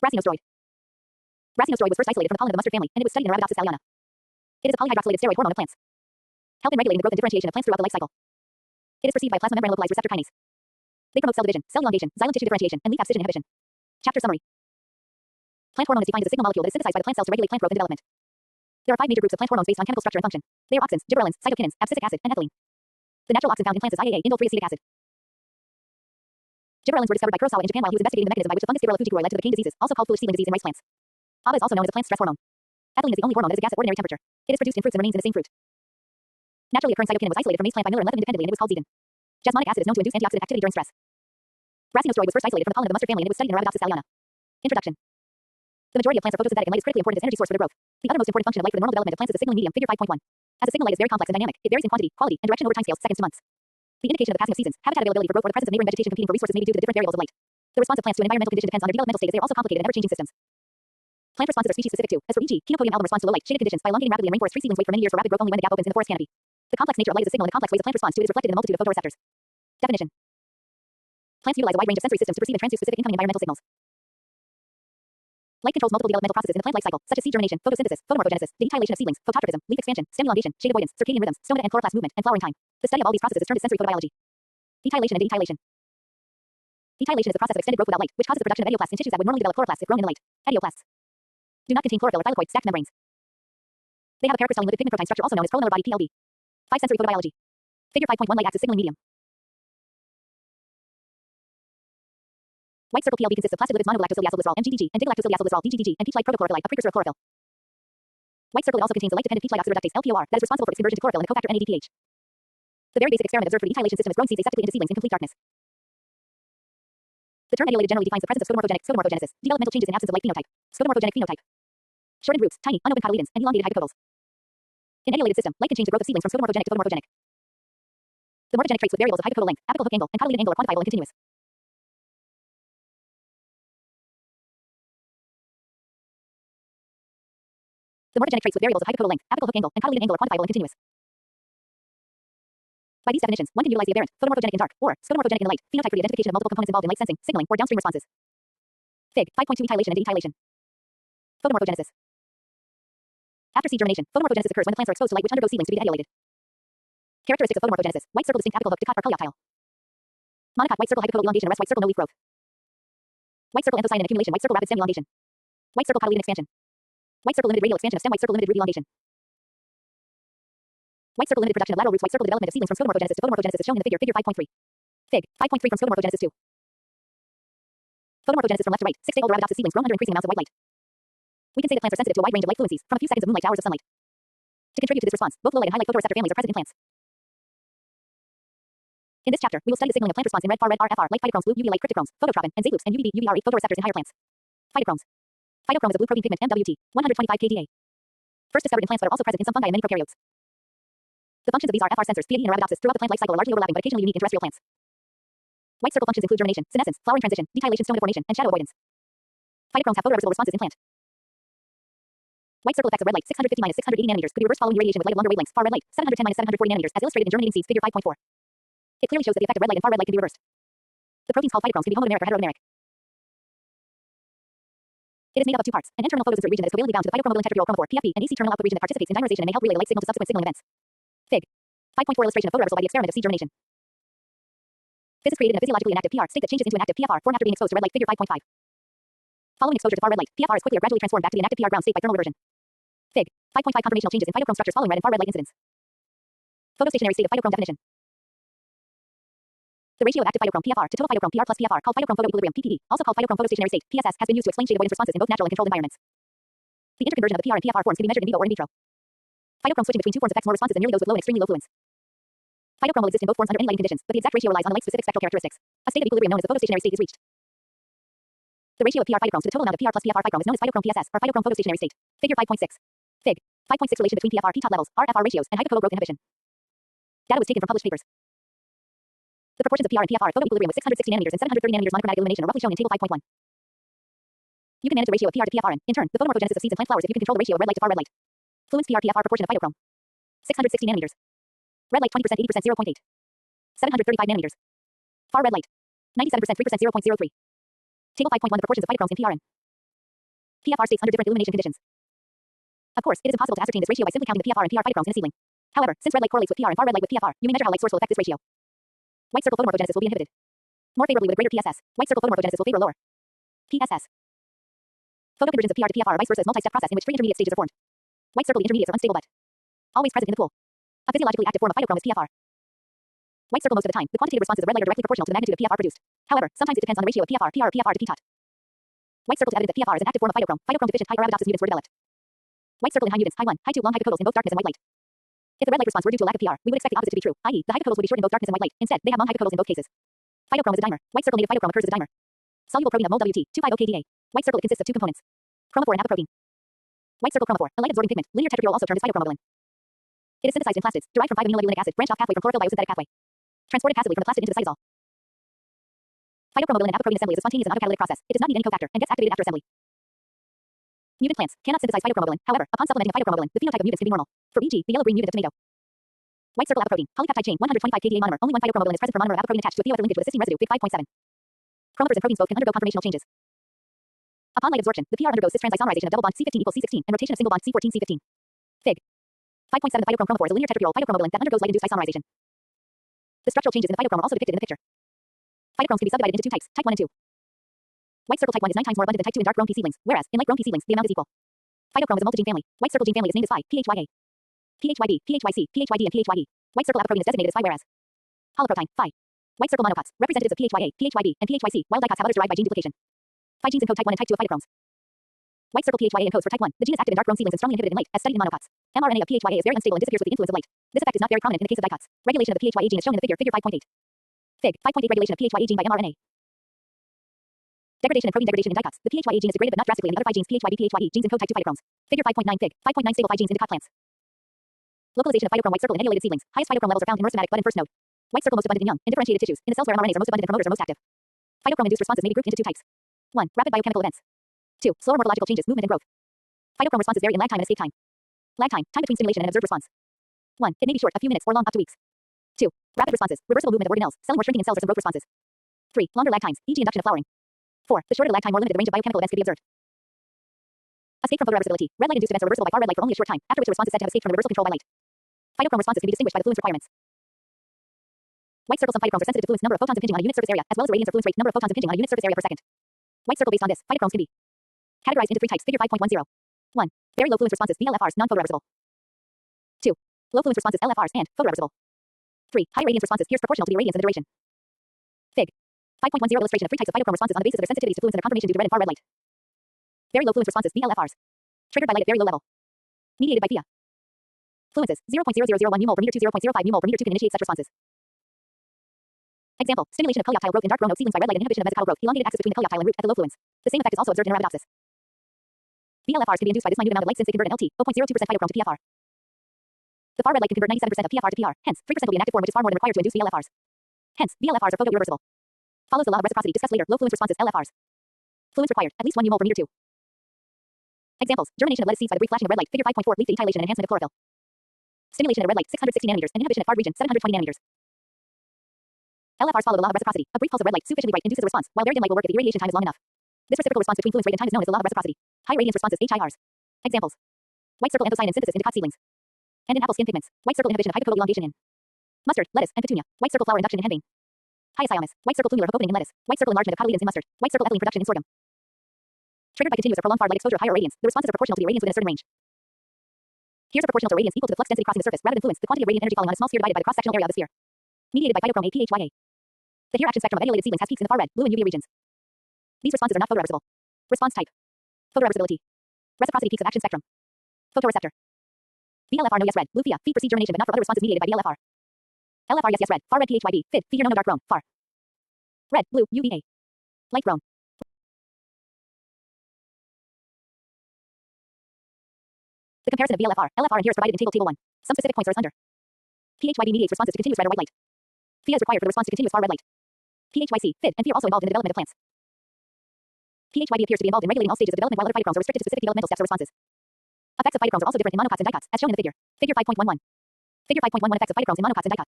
Racinosteroid. Racinosteroid was first isolated from the pollen of the mustard family, and it was studied in Arabidopsis thaliana. It is a polyhydroxylated steroid hormone of plants. Help in regulating the growth and differentiation of plants throughout the life cycle. It is perceived by plasma membrane localized receptor kinase. They promote cell division, cell elongation, xylem tissue differentiation, and leaf abscission inhibition. Chapter summary. Plant hormone is defined as a signal molecule that is synthesized by the plant cells to regulate plant growth and development. There are 5 major groups of plant hormones based on chemical structure and function. They are auxins, gibberellins, cytokinins, abscisic acid, and ethylene. The natural auxin found in plants is IAA, indole 3-acetic acid. Gibberellins were discovered by Kurosawa in Japan while he was investigating the mechanism by which the fungus Gibberella fujikura led to the Fujikuroi diseases, also called foolish seedling disease in rice plants. ABA is also known as a plant stress hormone. Ethylene is the only hormone that is a gas at ordinary temperature. It is produced in fruits and remains in the same fruit. Naturally occurring cytokinin was isolated from maize plant by Miller and left them independently and it was called zegan. Jasmonic acid is known to induce antioxidant activity during stress. Racinosteroid was first isolated from the pollen of the mustard family and it was studied in Arabidopsis thaliana. Introduction. The majority of plants are photosynthetic and light is critically important as energy source for their growth. The other most important function of light for the normal development of plants is the signaling medium, figure 5.1. As a signal light is very complex and dynamic, it varies in quantity, quality, and direction over timescales, seconds to months. The indication of the passing of seasons, habitat availability for growth or the presence of neighboring vegetation competing for resources may be due to the different variables of light. The response of plants to an environmental condition depends on their developmental state as they are also complicated and ever-changing systems. Plant responses are species specific too. As for e.g., Chenopodium album responds to low light, shaded conditions by elongating rapidly and rainforest tree seedlings wait for many years for rapid growth only when the gap opens in the forest canopy. The complex nature of light is a signal and the complex ways a plant responds to it is reflected in the multitude of photoreceptors. Definition. Plants utilize a wide range of sensory systems to perceive and transduce specific incoming environmental signals. Light controls multiple developmental processes in the plant life cycle, such as seed germination, photosynthesis, photomorphogenesis, detylation of seedlings, phototrophism, leaf expansion, stem elongation, shade avoidance, circadian rhythms, stomata and chloroplast movement, and flowering time. The study of all these processes is termed as sensory photobiology. Detylation and detylation. Detylation is the process of extended growth without light, which causes the production of edioplasts in tissues that would normally develop chloroplasts if grown in the light. Edioplasts do not contain chlorophyll or thylakoid stacked membranes. They have a paracrystalline lipid pigment protein structure also known as prolamellor body PLB. 5 Sensory photobiology. Figure 5.1 light acts as signaling medium. White circle PLB consists of plastic lipids monogalactosyliacylglycerol MGDG and digalactosyliacylglycerol DGDG and peach-like protochlorophyllite, a precursor of chlorophyll. White circle also contains a light-dependent peach-like oxidoreductase LPOR that is responsible for its conversion to chlorophyll and the cofactor NADPH. The very basic experiment observed for the detylation system is growing seeds aseptically into seedlings in complete darkness. The term etiolated generally defines the presence of pseudomorphogenesis, developmental changes in absence of light phenotype. Pseudomorphogenic phenotype. Shortened roots, tiny, unopened cotyledons, and elongated hypocotyls. In etiolated system, light can change the growth of seedlings from pseudomorphogenic to photomorphogenic. The morphogenic traits with variables of hypocotyl length, apical hook angle, and cotyledon angle are quantifiable and continuous. The morphogenic traits with variables of hypocotyl length, apical hook angle, and cotyledon angle are quantifiable and continuous. By these definitions, one can utilize the aberrant, photomorphogenic in dark, or pseudomorphogenic in the light, phenotype for the identification of multiple components involved in light sensing, signaling, or downstream responses. Fig. 5.2 Etylation and detylation. Photomorphogenesis. After seed germination, photomorphogenesis occurs when the plants are exposed to light which undergoes seedlings to be etiolated. Characteristics of photomorphogenesis: white circle distinct apical hook, dicot or coleoptile. Monocot white circle hypocotyl elongation arrest white circle no leaf growth. White circle anthocyanin accumulation, white circle rapid stem elongation. White circle cotyledon expansion. White circle limited radial expansion of stem, white circle limited root elongation. White circle limited production of lateral roots, white circle development of seedlings from pseudomorphogenesis to photomorphogenesis is shown in the figure 5.3. Fig. 5.3 from photomorphogenesis 2. Photomorphogenesis from left to right. 6-day-old Arabidopsis seedlings grown under increasing amounts of white light. We can say that plants are sensitive to a wide range of light fluencies, from a few seconds of moonlight to hours of sunlight. To contribute to this response, both low light and high light photoreceptor families are present in plants. In this chapter, we will study the signaling of plant response in red, far red, RFR, light phytochromes, blue UV light cryptochromes, phototropin, and Z-loops, and UVB, UVRE photoreceptors in higher plants. Phytochromes. Phytochrome is a blue protein pigment, MWT, 125 kDa. First discovered in plants but are also present in some fungi and many prokaryotes. The functions of these RFR sensors, PAD and Arabidopsis, throughout the plant life cycle are largely overlapping but occasionally unique in terrestrial plants. White circle functions include germination, senescence, flowering transition, detylation, stomata formation, and shadow avoidance. Phytochromes have photoreversible responses in plant. White circle effects of red light 650-680 nanometers could be reversed following irradiation with light of longer wavelengths, far red light 710-740 nanometers, as illustrated in germinating seeds, figure 5.4. It clearly shows that the effect of red light and far red light can be reversed. The proteins called phytochromes can be homodimeric or heterodimeric. It is made up of two parts: an N-terminal photosensor region that is covalently bound to the phytochromobilin tetrabriol chromophore (PFP) and AC terminal output region that participates in dimerization and may help relay the light signal to subsequent signaling events. Fig. 5.4 illustration of photoreversal by the experiment of seed germination. Physicists created in a physiologically inactive PR state that changes into an active PFR form after being exposed to red light, figure 5.5. Following exposure to far red light, PFR is quickly or gradually transformed back to the inactive PR ground state by thermal reversion. Fig. 5.5 conformational changes in phytochrome structures following red and far red light incidence. Photostationary state of phytochrome definition. The ratio of active phytochrome PFR to total phytochrome PR plus PFR, called phytochrome photoequilibrium (PPE), also called phytochrome photostationary state (PSS), has been used to explain shade avoidance responses in both natural and controlled environments. The interconversion of the PR and PFR forms can be measured in vivo or in vitro. Phytochrome switching between two forms affects more responses than merely those with low and extremely low fluence. Phytochrome will exist in both forms under any lighting conditions, but the exact ratio relies on the light-specific spectral characteristics. A state of equilibrium known as the photostationary state is reached. The ratio of PR phytochromes to the total amount of PR plus PFR phytochrome is known as phytochrome PSS, or phytochrome photostationary state. Figure 5.6. Fig. 5.6 relation between PFR P-top levels, RFR ratios, and hypototal growth inhibition. Data was taken from published papers. The proportions of PR and PFR at photoequilibrium with 660 nanometers and 730 nanometers monochromatic illumination are roughly shown in table 5.1. You can manage the ratio of PR to PFR in turn, the photomorphogenesis of seeds and plant flowers if you can control the ratio of red light to far red light. Fluence PR PFR proportion of phytochrome. 660 nanometers. Red light 20%, 80%, 0.8. 735 nanometers. Far red light. 97%, 3%, 0.03. Table 5.1 the proportions of phytochromes in PR and PFR states under different illumination conditions. Of course, it is impossible to ascertain this ratio by simply counting the PFR and PR phytochromes in a seedling. However, since red light correlates with PR and far red light with PFR, you may measure how light source will affect this ratio. White circle photomorphogenesis will be inhibited more favorably with a greater PSS. White circle photomorphogenesis will favor lower PSS. Photoconversions of PR to PFR or vice versa is multi-step process in which three intermediate stages are formed. White circle the intermediates are unstable but always present in the pool. A physiologically active form of phytochrome is PFR. White circle most of the time, the quantitative responses of red light are directly proportional to the magnitude of PFR produced. However, sometimes it depends on the ratio of PFR, PR, or PFR to P-tot. White circle to evidence that PFR is an active form of phytochrome. Phytochrome deficient high Arabidopsis mutants were developed. White circle in high mutants, high 1, high 2 long hypocotals in both darkness and white light. If the red light response were due to a lack of PR, we would expect the opposite to be true, i.e., the hypocotals would be short in both darkness and white light. Instead, they have long hypocotals in both cases. Phytochrome is a dimer. White circle native phytochrome occurs as a dimer. Soluble protein of MOL-WT, 2,5-OKDA. White circle it consists of two components: chromophore and apoprotein. White circle chromophore, a light-absorbing pigment, linear tetrabriol also termed as phytochromobilin. It is synthesized in plastids, derived from 5-aminolevulinic acid, branched off pathway from chlorophyll biosynthetic pathway. Transported passively from the plastid into the cytosol. Phytochromobilin apoprotein assembly is a spontaneous and autocatalytic process. It does not need any cofactor and gets activated after assembly. Mutant plants cannot synthesize phytochromobilin. However, upon supplementing phytochromobilin, the phenotype of mutants can be normal. For e.g., the yellow-green mutant of tomato. White circle apoprotein, polypeptide chain, 125 kDa monomer. Only one phytochromobilin is present per monomer of apoprotein attached to a pheoether linkage with a cysteine residue, big 5.7. Chromophores and proteins both can undergo conformational changes. Upon light absorption, the PR undergoes cis-trans isomerization of double bond C15 equals C16 and rotation of single bond C14 C15. Fig. 5.7 the phytochrome chromophore is a linear tetrabriol phytochromobilin that undergoes light-induced isomerization. The structural changes in the phytochrome are also depicted in the picture. Phytochromes can be subdivided into two types, type 1 and 2. White circle type 1 is 9 times more abundant than type 2 in dark grown P seedlings, whereas in light grown P seedlings, the amount is equal. Phytochrome is a multigene family. White circle gene family is named as Phi, PHYA, PHYB, PHYC, PHYD, and PHYE. White circle apoprotein is designated as Phi, whereas holoprotein, Phi. White circle monocots, representatives of PHYA, PHYB, and PHYC, wild dicots have others derived by gene duplication. Phi genes encode type 1 and type 2 of phytochromes. White circle PHYA encodes for type 1. The gene is active in dark grown seedlings and strongly inhibited in light, as studied in monocots. mRNA of PHYA is very unstable and disappears with the influence of light. This effect is not very prominent in the case of dicots. Regulation of the PHYA gene is shown in the figure 5.8. Fig. 5.8 regulation of PHYA gene by mRNA. Degradation and protein degradation in dicots. The PHYA gene is degraded but not drastically, and the other Phi genes, PHYB, PHYE, genes encode type 2 phytochromes. Figure 5.9 Fig. 5.9 stable Phi genes in dicot plants. Localization of phytochrome white circle in etiolated seedlings. Highest phytochrome levels are found in meristematic bud and first node. White circle most abundant in young, indifferentiated tissues. In the cells where mRNAs are most abundant and promoters are most active. Phytochrome-induced responses may be grouped into two types. 1. Rapid biochemical events. 2. Slower morphological changes, movement and growth. Phytochrome responses vary in lag time and escape time. Lag time, time between stimulation and an observed response. 1. It may be short, a few minutes, or long, up to weeks. 2. Rapid responses, reversible movement of organelles, cellular shrinking in cells or some growth responses. 3. Longer lag times, e.g. induction of flowering. 4. The shorter the lag time, more limited the range of biochemical events could be observed. Escape from photoreversibility. Red light-induced events are reversible by far red light for only a short time, after which the response is said to have escaped from reversal control by light. Phytochrome responses can be distinguished by the fluence requirements. White circle some phytochromes are sensitive to fluence number of photons impinging on a unit surface area, as well as radiance or fluence rate number of photons impinging on a unit surface area per second. White circle based on this, phytochromes can be categorized into three types, figure 5.10. 1. Very low fluence responses, VLFRs, non-photoreversible. 2. Low fluence responses, LFRs, and photoreversible. 3. High radiance responses, here's proportional to the irradiance and the duration. Fig. 5.10 illustration of three types of phytochrome responses on the basis of their sensitivities to fluence and their confirmation due to red and far red light. Very low fluence responses, VLFRs. Triggered by light at very low level. Mediated by PIA. Fluences, 0.0001 μmol per meter to 0.05 μmol per meter 2 can initiate such responses. Example, stimulation of coleoptile growth in dark brown oak seedlings by red light and inhibition of mesocotyle growth, elongated axis between the coleoptile and root at the low fluence. The same effect is also observed in Arabidopsis. VLFRs can be induced by this minute amount of light since they convert an LT, 0.02% phytochrome to PFR. The far red light can convert 97% of PFR to PR, hence 3% will be an active form which is far more than required to induce VLFRs. Hence, VLFRs are photoirreversible. Follows the law of reciprocity discussed later, low fluence responses, LFRs. Fluence required, at least 1 μmol per meter 2. Examples, germination of lettuce seeds by the brief flashing of red light, figure 5.4, leaf etylation and enhancement of chlorophyll. Stimulation at a red light, 660 nanometers, and inhibition at far region, 720 nanometers. LFRs follow the law of reciprocity. A brief pulse of red light, sufficiently bright, induces a response, while very dim light will work if the irradiation time is long enough. This reciprocal response between fluence rate and time is known as the law of reciprocity. High radiance responses, HIRs. Examples. White circle anthocyanin synthesis in dicot seedlings. And in apple skin pigments. White circle inhibition of hydrocodal elongation in mustard, lettuce, and petunia. White circle flower induction in henbane. Hyoscyamus. White circle plumule of opening in lettuce. White circle enlargement of cotyledons in mustard. White circle ethylene production in sorghum. Triggered by continuous or prolonged far light exposure of higher radiance, the responses are proportional to the irradiance within a certain range. Here's a proportional to radiance equal to the flux density crossing the surface rather than fluence, the quantity of radiant energy falling on a small sphere divided by the cross-sectional area of the sphere. Mediated by phytochrome A PHYA. The here action spectrum of attenuated seedlings has peaks in the far red, blue, and UV regions. These responses are not photoreversible. Response type. Photoreversibility. Reciprocity peaks of action spectrum. Photoreceptor. VLFR no yes red, blue PIA, feed proceed germination but not for other responses mediated by VLFR. LFR yes yes red, far red PHYB, fid, figure no no dark brown, far. Red, blue, UVA. Light brown. The comparison of VLFR, LFR and here is provided in table 1. Some specific points are as under. PHYB mediates responses to continuous red or white light. PIA is required for the response to continuous far red light. PHYC, FID, and FIR also involved in the development of plants. PHYB appears to be involved in regulating all stages of development while other phytochromes are restricted to specific developmental steps or responses. Effects of phytochromes are also different in monocots and dicots, as shown in the figure. Figure 5.11. Figure 5.11 effects of phytochromes in monocots and dicots.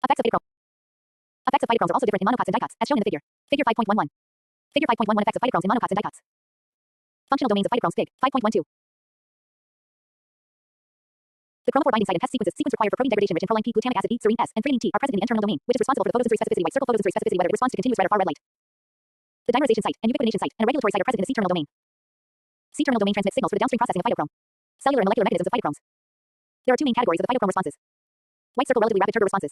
Effects of phytochrome. Effects of phytochromes are also different in monocots and dicots, as shown in the figure. Figure 5.11. Figure 5.11 effects of phytochromes in monocots and dicots. Functional domains of phytochromes, Fig. 5.12. The chromophore binding site and test sequences required for protein degradation rich in proline P, glutamic acid E, serine S, and threonine T are present in the N-terminal domain, which is responsible for the photosensory specificity, white circle photosensory specificity whether it responds to continuous red or far red light. The dimerization site and ubiquitination site and a regulatory site are present in the C-terminal domain. C-terminal domain transmits signals for the downstream processing of phytochrome. Cellular and molecular mechanisms of phytochromes. There are two main categories of the phytochrome responses. White circle relatively rapid turbo responses.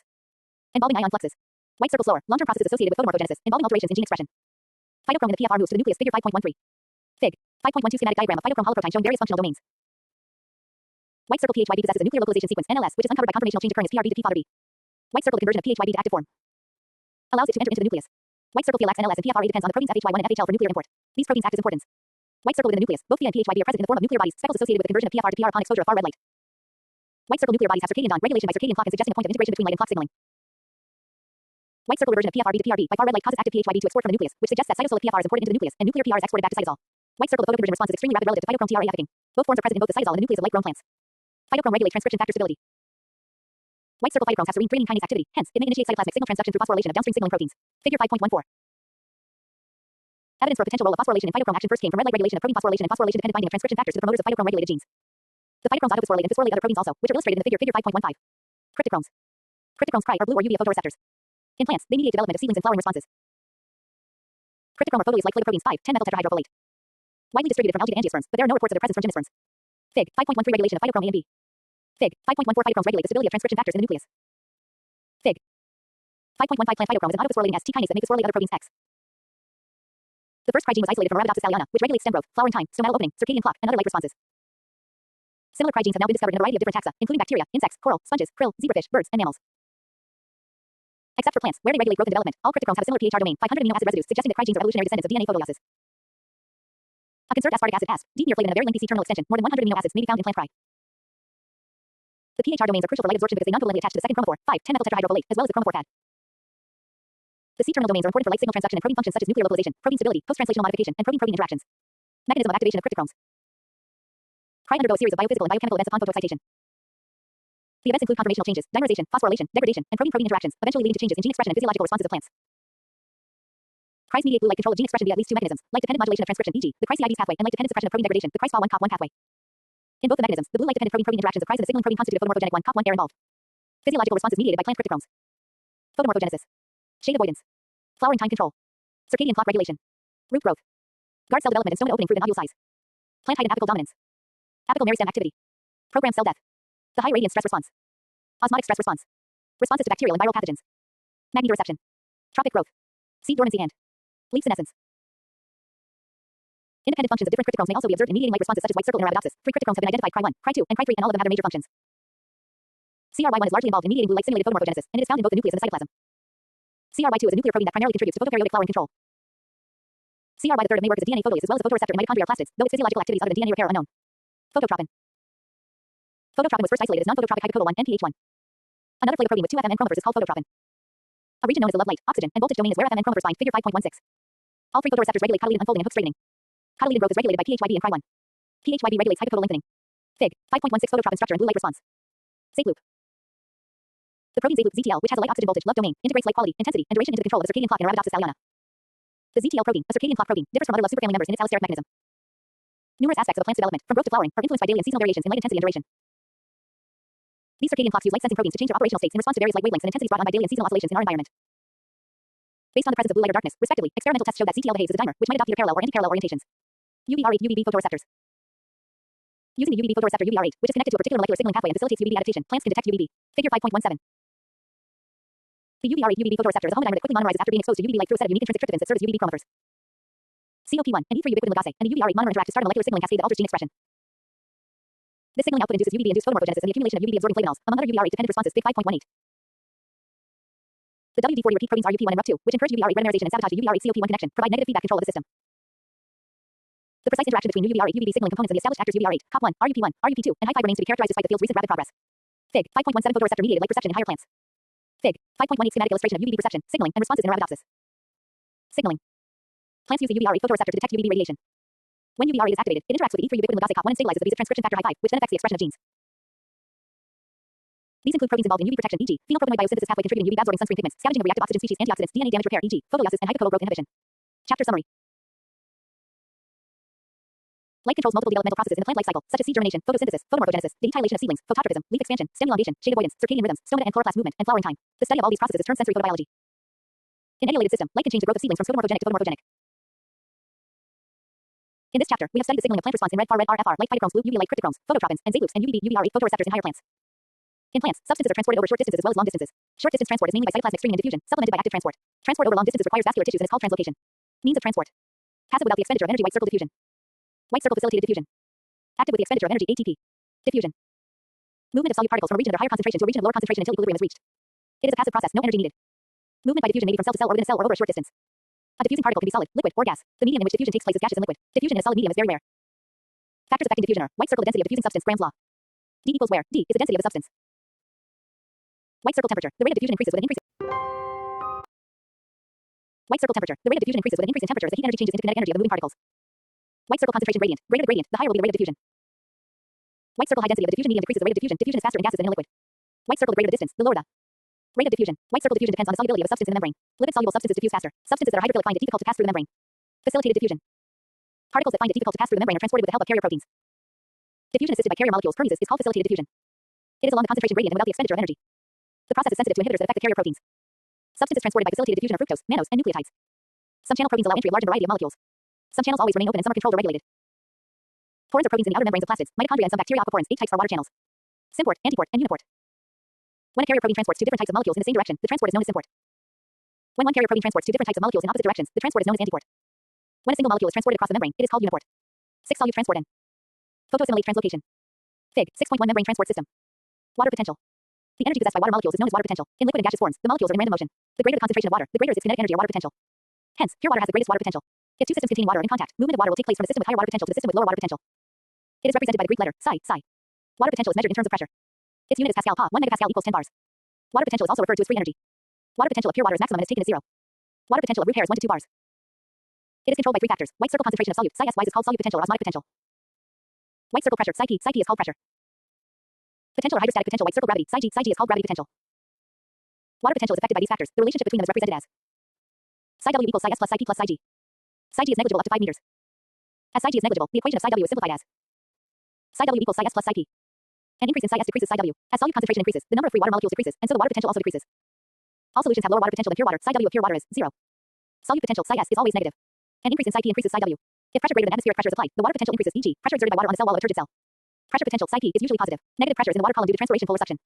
Involving ion fluxes. White circle slower, long-term processes associated with photomorphogenesis, involving alterations in gene expression. Phytochrome in the PFR moves to the nucleus, figure 5.13. Fig. 5.12 schematic diagram of phytochrome holoprotein showing various functional domains. White circle PHYB possesses a nuclear localization sequence, NLS, which is uncovered by conformational change occurring as PRB to P-father B. White circle conversion of PHYB to active form allows it to enter into the nucleus. White circle PLX NLS and PFRA depends on the proteins FHY1 and FHL for nuclear import. These proteins act as importance. White circle within the nucleus, both PIA and PHYB are present in the form of nuclear bodies, speckles associated with the conversion of PFR to PR upon exposure of far red light. White circle nuclear bodies have circadian dawn regulation by circadian clock and suggesting a point of integration between light and clock signaling. White circle reversion of PFRB to PRB by far red light causes active PHYB to export from the nucleus, which suggests that cytosol of PFR is imported into the nucleus, and nuclear PR is exported back to cytosol. White circle photoconversion response is extremely rapid relative to phytochrome TRA effecting. Both forms are present in both the cytosol and the nucleus of light-grown plants. Phytochrome regulate transcription factor stability. White circle phytochromes have serine kinase activity, hence, it may initiate cytoplasmic signal transduction through phosphorylation of downstream signaling proteins. Figure 5.14. Evidence for a potential role of phosphorylation in phytochrome action first came from red light regulation of protein phosphorylation and phosphorylation-dependent binding of transcription factors to the promoters of phytochrome regulated genes. The phytochromes autophosphorylate and phosphorylate other proteins also, which are illustrated in the figure 5.15. Cryptochromes. Cryptochromes are blue or UV photoreceptors. In plants, they mediate development of seedlings and flowering responses. Cryptochrome are photolyse like proteins 5,10-methyl tetrahydrofolate. Widely distributed from algae to angiosperms, but there are no reports of their presence from gymnosperms. Fig. 5.13 regulation of phytochrome A and B. Fig. 5.14 phytochromes regulate the stability of transcription factors in the nucleus. Fig. 5.15 plant phytochrome is an autophosphorylating S T kinase that may phosphorylate other proteins X. The first crygene was isolated from Arabidopsis thaliana, which regulates stem growth, flowering time, stomatal opening, circadian clock, and other light responses. Similar crygenes have now been discovered in a variety of different taxa, including bacteria, insects, coral, sponges, krill, zebrafish, birds, and mammals. Except for plants, where they regulate growth and development, all cryptochromes have a similar PHR domain, 500 amino acid residues, suggesting that crygenes are evolutionary descendants of DNA photolysis. A conserved aspartic acid asp, deep near flavin in a very lengthy C-terminal extension, more than 100 amino acids may be found in plant cry. The PHR domains are crucial for light absorption because they non-covalently attach to the second chromophore, 5,10-methyl tetrahydrofolate, as well as the chromophore pad. The C-terminal domains are important for light signal transduction and protein functions such as nuclear localization, protein stability, post-translational modification, and protein-protein interactions. Mechanism of activation of cryptochromes. Cry undergo a series of biophysical and biochemical events upon photoexcitation. The events include conformational changes, dimerization, phosphorylation, degradation, and protein-protein interactions, eventually leading to changes in gene expression and physiological responses of plants. Cries mediate blue light control of gene expression via at least two mechanisms, light-dependent modulation of transcription, e.g., the Cry-CIDs pathway, and light-dependent suppression of protein degradation, the Cry-SPA1 COP1 pathway. In both the mechanisms, the blue light-dependent protein-protein interactions of Cries and the signaling protein constitutive photomorphogenic 1 COP1 are involved. Physiological responses mediated by plant cryptochromes. Photomorphogenesis. Shade avoidance. Flowering time control. Circadian clock regulation. Root growth. Guard cell development and stomata opening fruit and ovule size. Plant height and apical dominance. Apical meristem activity. Programmed cell death. The high radiance stress response. Osmotic stress response. Responses to bacterial and viral pathogens. Magnetoreception. Tropic growth. Seed dormancy and leaf senescence. Independent functions of different cryptochromes may also be observed in mediating light responses such as white circle and Arabidopsis. Three cryptochromes have been identified: Cry1, Cry2, and Cry3, and all of them have their major functions. CRY1 is largely involved in mediating blue light stimulated photomorphogenesis, and it is found in both the nucleus and the cytoplasm. CRY2 is a nuclear protein that primarily contributes to phototherapeutic flowering control. CRY3 may work as a DNA photolysis as well as a photoreceptor in mitochondrial plastids, though its physiological activities other than DNA repair are unknown. Phototropin. Phototropin was first isolated as non-phototropic hydrocodone 1 NPH1. Another flavor protein with 2 FMN chromophores is called phototropin. A region known as the love light, oxygen, and voltage domain is where FMN chromophores bind. Figure 5.16. All three photoreceptors regulate cotyledon unfolding and hook straightening. Cotyledon growth is regulated by PHYB and Cry1. PHYB regulates hypocodal lengthening. Fig. 5.16 phototropin structure and blue light response. Zate loop. The protein zate loop ZTL, which has a light oxygen voltage love domain, integrates light quality, intensity, and duration into the control of the circadian clock in Arabidopsis thaliana. The ZTL protein, a circadian clock protein, differs from other love superfamily members in its allosteric mechanism. Numerous aspects of a plant's development, from growth to flowering, are influenced by daily and seasonal variations in light intensity and duration. These circadian clocks use light-sensing proteins to change their operational states in response to various light wavelengths and intensities brought on by daily and seasonal oscillations in our environment. Based on the presence of blue light or darkness, respectively, experimental tests show that ZTL behaves as a dimer, which might adopt either parallel or anti-parallel orientations. UVR8 UVB photoreceptors. Using the UVB photoreceptor UVR8, which is connected to a particular molecular signaling pathway and facilitates UVB adaptation, plants can detect UVB. Figure 5.17. The UVR8 UVB photoreceptor is a homodimer that quickly monomerizes after being exposed to UVB light through a set of unique intrinsic tryptophan that serve as UVB chromophores. COP1 and E3 ubiquitin ligase and the UVR8 monomer interact to start a molecular signaling cascade that alters gene expression. This signaling output induces UVB-induced photomorphogenesis and the accumulation of UVB-absorbing flavonols, among other UVR8-dependent responses. Fig 5.18. The WD40 repeat proteins RUP1 and RUP2, which encourage UVR8 remerization and sabotage the UVR8 COP1 connection, provide negative feedback control of the system. The precise interaction between UVR8 UVB signaling components and the established actors UVR8, COP1, RUP1, RUP2, and Hy5 remains to be characterized despite the field's recent rapid progress. Fig. 5.17 photoreceptor mediated light perception in higher plants. Fig. 5.18 schematic illustration of UVB perception, signaling, and responses in Arabidopsis. Signaling. Plants use the UVR8 photoreceptor to detect UVB radiation. When UVR8 is activated, it interacts with the E3 ubiquitin ligase COP1 and stabilizes the base of transcription factor Hy5, which then affects the expression of genes. These include proteins involved in UV protection, e.g., phenylpropanoid biosynthesis pathway contributing UVB-absorbing sunscreen pigments, scavenging of reactive oxygen species, antioxidants, DNA damage repair, e.g., photolysis, and hypocodal growth inhibition. Chapter summary. Light controls multiple developmental processes in the plant life cycle, such as seed germination, photosynthesis, photomorphogenesis, detylation of seedlings, phototropism, leaf expansion, stem elongation, shade avoidance, circadian rhythms, stomata and chloroplast movement, and flowering time. The study of all these processes is termed sensory photobiology. In any related system, light can change the growth of seedlings from pseudomorphogenic to photomorphogenic. In this chapter, we have studied the signaling of plant response in red RFR, light phytochromes, blue UV light cryptochrome, phototropins, and zate loops, and UVB UVR8 photoreceptors in higher plants. In plants, substances are transported over short distances as well as long distances. Short distance transport is mainly by cytoplasmic stringing and diffusion, supplemented by active transport. Transport over long distances requires vascular tissues and is called translocation. Means of transport. Passive without the expenditure of energy, white circle diffusion. White circle facilitated diffusion. Active with the expenditure of energy, ATP. Diffusion. Movement of solute particles from a region under higher concentration to a region of lower concentration until equilibrium is reached. It is a passive process, no energy needed. Movement by diffusion may be from cell to cell or within a cell or over a short distance. A diffusing particle can be solid, liquid, or gas. The medium in which diffusion takes place is gaseous and liquid. Diffusion in a solid medium is very rare. Factors affecting diffusion are white circle, the density of the diffusing substance, Graham's law. D equals where D is the density of the substance. White circle temperature. The rate of diffusion increases with an increase. White circle temperature. The rate of diffusion increases with an increase in temperature as the heat energy changes into kinetic energy of the moving particles. White circle concentration gradient. Greater the gradient, the higher will be the rate of diffusion. White circle high density of the diffusion medium decreases the rate of diffusion. Diffusion is faster in gases than in liquid. White circle the greater the distance, the lower the rate of diffusion. White circle diffusion depends on the solubility of a substance in the membrane. Lipid soluble substances diffuse faster. Substances that are hydrophilic find it difficult to pass through the membrane. Facilitated diffusion. Particles that find it difficult to pass through the membrane are transported with the help of carrier proteins. Diffusion assisted by carrier molecules, permeases, is called facilitated diffusion. It is along the concentration gradient and without the expenditure of energy. The process is sensitive to inhibitors that affect the carrier proteins. Substances transported by facilitated diffusion are fructose, mannose, and nucleotides. Some channel proteins allow entry of large and variety of molecules. Some channels always remain open and some are controlled or regulated. Porins are proteins in the outer membranes of plastids. Mitochondria and some bacteria aquaporins. 8 types are water channels. Symport, antiport, and uniport. When a carrier protein transports two different types of molecules in the same direction, the transport is known as symport. When one carrier protein transports two different types of molecules in opposite directions, the transport is known as antiport. When a single molecule is transported across the membrane, it is called uniport. 6 solute transport N. Photoassimilate translocation. Fig. 6.1 membrane transport system. Water potential. The energy possessed by water molecules is known as water potential. In liquid and gaseous forms, the molecules are in random motion. The greater the concentration of water, the greater its kinetic energy or water potential. Hence, pure water has the greatest water potential. If two systems containing water are in contact, movement of water will take place from a system with higher water potential to the system with lower water potential. It is represented by the Greek letter psi. Water potential is measured in terms of pressure. Its unit is Pascal. Pa. 1 megapascal equals 10 bars. Water potential is also referred to as free energy. Water potential of pure water is maximum and is taken as 0. Water potential of root hair is 1 to 2 bars. It is controlled by 3 factors. White circle concentration of solute, psi S is called solute potential or osmotic potential. White circle pressure, psi P is called pressure. Potential or hydrostatic potential, white circle gravity, psi G is called gravity potential. Water potential is affected by these factors. The relationship between them is represented as psi W equals psi S plus psi P plus psi G. Psi G is negligible up to 5 meters. As psi G is negligible, the equation of psi W is simplified as psi W equals psi S plus psi P. An increase in psi S decreases psi W. As solute concentration increases, the number of free water molecules decreases, and so the water potential also decreases. All solutions have lower water potential than pure water. Psi W of pure water is 0. Solute potential psi S is always negative. An increase in psi P increases psi W. If pressure greater than atmospheric pressure is applied, the water potential increases, e.g., pressure exerted by water on the cell wall of a turgid cell. Pressure potential psi P is usually positive. Negative pressure is in the water column due to transpiration full resuction.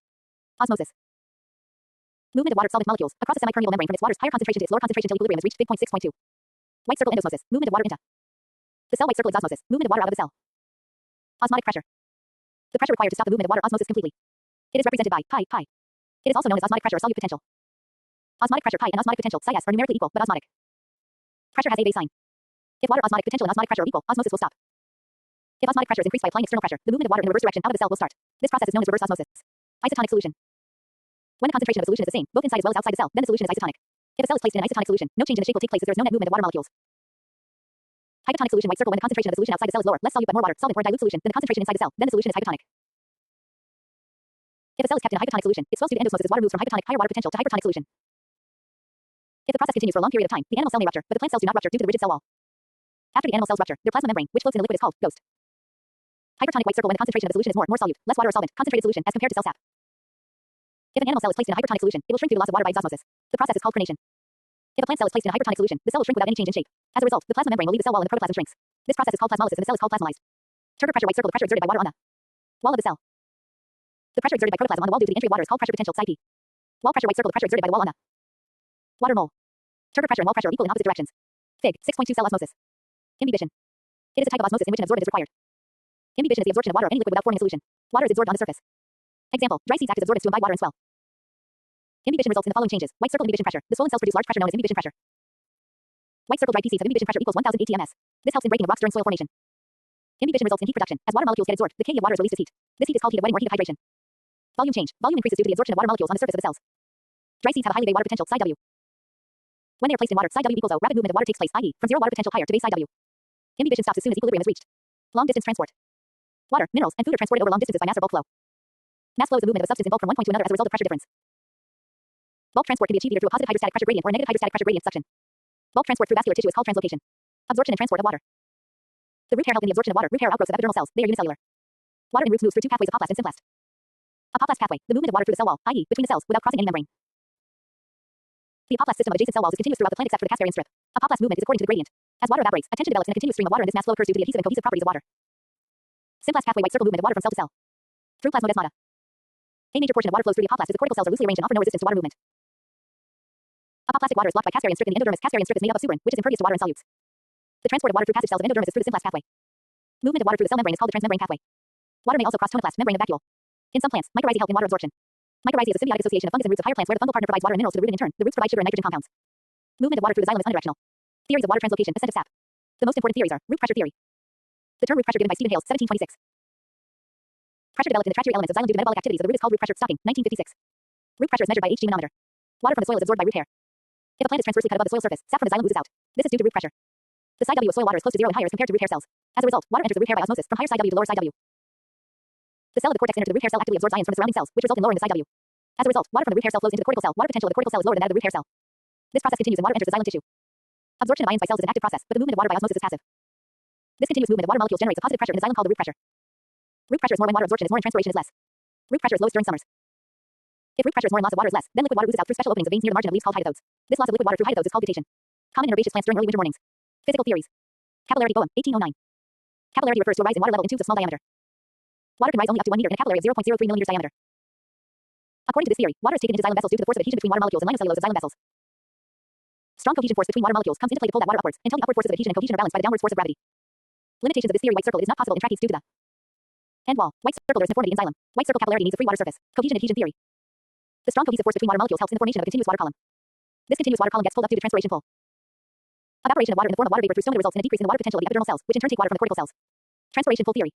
Osmosis. Movement of water solvent molecules across the semipermeable membrane from its water's higher concentration to its lower concentration till equilibrium has reached big point 6.2. White circle endosmosis. Movement of water into the cell. White circle exosmosis. Movement of water out of the cell. Osmotic pressure. The pressure required to stop the movement of water osmosis completely. It is represented by pi. It is also known as osmotic pressure or solute potential. Osmotic pressure pi and osmotic potential psi s are numerically equal but osmotic. Pressure has a base sign. If water osmotic potential and osmotic pressure are equal, osmosis will stop. If osmotic pressure is increased by applying external pressure, the movement of water in the reverse direction out of the cell will start. This process is known as reverse osmosis. Isotonic solution. When the concentration of a solution is the same, both inside as well as outside the cell, then the solution is isotonic. If a cell is placed in an isotonic solution, no change in the shape will take place as there is no net movement of water molecules. Hypotonic solution. White circle. When the concentration of the solution outside the cell is lower, less solute but more water, solvent or dilute solution, than the concentration inside the cell, then the solution is hypotonic. If a cell is kept in a hypotonic solution, it swells due to endosmosis as water moves from hypotonic higher water potential to hypertonic solution. If the process continues for a long period of time, the animal cell may rupture, but the plant cells do not rupture due to the rigid cell wall. After the animal cells rupture, their plasma membrane, which floats in the liquid, is called ghost. Hypertonic. White circle. When the concentration of the solution is more solute, less water or solvent, concentrated solution as compared to cell sap. If an animal cell is placed in a hypertonic solution, it will shrink due to loss of water by exosmosis. The process is called pronation. If a plant cell is placed in a hypertonic solution, the cell will shrink without any change in shape. As a result, the plasma membrane will leave the cell wall and the protoplasm shrinks. This process is called plasmolysis and the cell is called plasmolysed. Turgor pressure. White circle. The pressure exerted by water on the wall of the cell. The pressure exerted by protoplasm on the wall due to the entry of water is called pressure potential psi p. Wall pressure. White circle. The pressure exerted by the wall on the water mole. Turgor pressure and wall pressure are equal in opposite directions. Fig. 6.2. Cell osmosis. Imbibition. It is a type of osmosis in which an absorbent is required. Imbibition is the absorption of water or any liquid without forming a solution. Water is absorbed on the surface. Example: dry seeds act as absorbents to imbibe water and swell. Imbibition results in the following changes. White circle. Imbibition pressure. The swollen cells produce large pressure known as imbibition pressure. White circle. Dried pea seeds have imbibition pressure equals 1000 atms. This helps in breaking of rocks during soil formation. Imbibition results in heat production. As water molecules get absorbed, the kg of water is released as heat. This heat is called heat of wetting or heat of hydration. Volume change. Volume increases due to the absorption of water molecules on the surface of the cells. Dry seeds have a high lead water potential psi w. When they are placed in water, psi w equals O. Rapid movement of water takes place, i.e., from zero water potential higher to base psi w. Imbibition stops as soon as equilibrium is reached. Long distance transport. Water, minerals, and food are transported over long distances by mass or bulk flow. Mass flow is the movement of a substance in bulk from one point to another as a result of pressure difference. Bulk transport can be achieved either through a positive hydrostatic pressure gradient or a negative hydrostatic pressure gradient suction. Bulk transport through vascular tissue is called translocation. Absorption and transport of water. The root hair help in the absorption of water. Root hair outgrowths of epidermal cells. They are unicellular. Water in roots moves through two pathways: apoplast and symplast. Apoplast pathway, the movement of water through the cell wall, i.e., between the cells, without crossing any membrane. The apoplast system of adjacent cell walls is continuous throughout the plant except for the Casparian strip. Apoplast movement is according to the gradient. As water evaporates, a tension develops and a continuous stream of water, and this mass flow occurs due to the adhesive and cohesive properties of water. Symplast pathway. White circle. Movement of water from cell to cell. Through plasmodesmata. A major portion of water flows through the apoplast as the cortical cells are loosely arranged and offer no resistance to water movement. Apoplastic water is blocked by Casparian strip in the endodermis. Casparian strip is made up of suberin, which is impervious to water and solutes. The transport of water through passage cells of endodermis is through the symplast pathway. Movement of water through the cell membrane is called the transmembrane pathway. Water may also cross tonoplast, membrane of vacuole. In some plants, mycorrhizae help in water absorption. Mycorrhizae is a symbiotic association of fungus and roots of higher plants where the fungal partner provides water and minerals to the root, and in turn, the roots provide sugar and nitrogen compounds. Movement of water through the xylem is unidirectional. Theories of water translocation, ascent of sap. The most important theories are root pressure theory. The term root pressure given by Stephen Hales, 1726. Pressure developed in the trachetary elements of xylem due to metabolic activities of the root is called root pressure. Stopping, 1956. Root pressure is measured by Hg manometer. Water from the soil is absorbed by root hair. If a plant is transversely cut above the soil surface, sap from the xylem oozes out. This is due to root pressure. The psi W of soil water is close to zero and higher as compared to root hair cells. As a result, water enters the root hair by osmosis from higher psi W to lower psi W. The cell of the cortex enters the root hair cell actively absorbs ions from the surrounding cells, which result in lowering the psi W. As a result, water from the root hair cell flows into the cortical cell. Water potential of the cortical cell is lower than that of the root hair cell. This process continues and water enters the xylem tissue. Absorption of ions by cells is an active process, but the movement of water by osmosis is passive. This continuous movement of water molecules generates a positive pressure in the xylem called the root pressure. Root pressure is more when water absorption is more and transpiration is less. Root pressure is lowest during summers. If root pressure is more and loss of water is less, then liquid water oozes out through special openings of veins near the margin of leaves called hydathodes. This loss of liquid water through hydathodes is called guttation. Common in herbaceous plants during early winter mornings. Physical theories. Capillarity. Boehm, 1809. Capillarity refers to a rise in water level in tubes of small diameter. Water can rise only up to 1 meter in a capillary of 0.03 millimeters diameter. According to this theory, water is taken into xylem vessels due to the force of adhesion between water molecules and linosellulose of xylem vessels. Strong cohesion force between water molecules comes into play to pull that water upwards until the upward forces of adhesion and cohesion are balanced by the downward force of gravity. Limitations of this theory. White circle. It is not possible in trachytes due to the end wall. White circle. There is uniformity in xylem. White circle. Capillarity needs a free water surface. Cohesion adhesion theory. The strong cohesive force between water molecules helps in the formation of a continuous water column. This continuous water column gets pulled up due to transpiration pull. Evaporation of water in the form of water vapor through stomata results in a decrease in the water potential of the epidermal cells, which in turn take water from the cortical cells. Transpiration pull theory.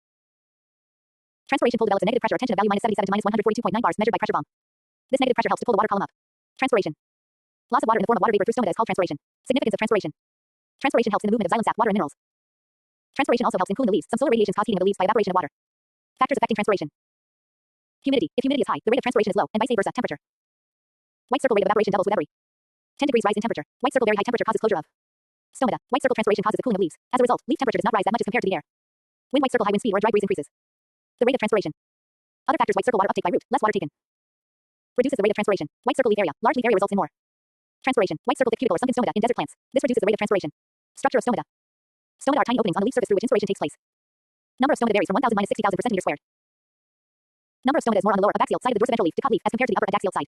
Transpiration pull develops a negative pressure or tension of value -77 to -142.9 bars measured by pressure bomb. This negative pressure helps to pull the water column up. Transpiration. Loss of water in the form of water vapor through stomata is called transpiration. Significance of transpiration. Transpiration helps in the movement of xylem sap, water, and minerals. Transpiration also helps in cooling the leaves. Some solar radiations cause heating of the leaves by evaporation of water. Factors affecting transpiration. Humidity. If humidity is high, the rate of transpiration is low, and vice versa. Temperature. White circle. Rate of evaporation doubles with every 10 degrees rise in temperature. White circle. Very high temperature causes closure of stomata. White circle. Transpiration causes the cooling of leaves. As a result, leaf temperature does not rise that much as compared to the air. When white circle. High wind speed or a dry breeze increases the rate of transpiration. Other factors. White circle. Water uptake by root. Less water taken reduces the rate of transpiration. White circle. Leaf area. Large leaf area results in more transpiration. White circle. Thick cuticle or sunken stomata in desert plants. This reduces the rate of transpiration. Structure of stomata. Stomata are tiny openings on the leaf surface through which inspiration takes place. Number of stomata varies from 1,000 - 60,000 per centimeter squared. Number of stomata is more on the lower abaxial side of the dorsoventral leaf to cot leaf as compared to the upper adaxial side.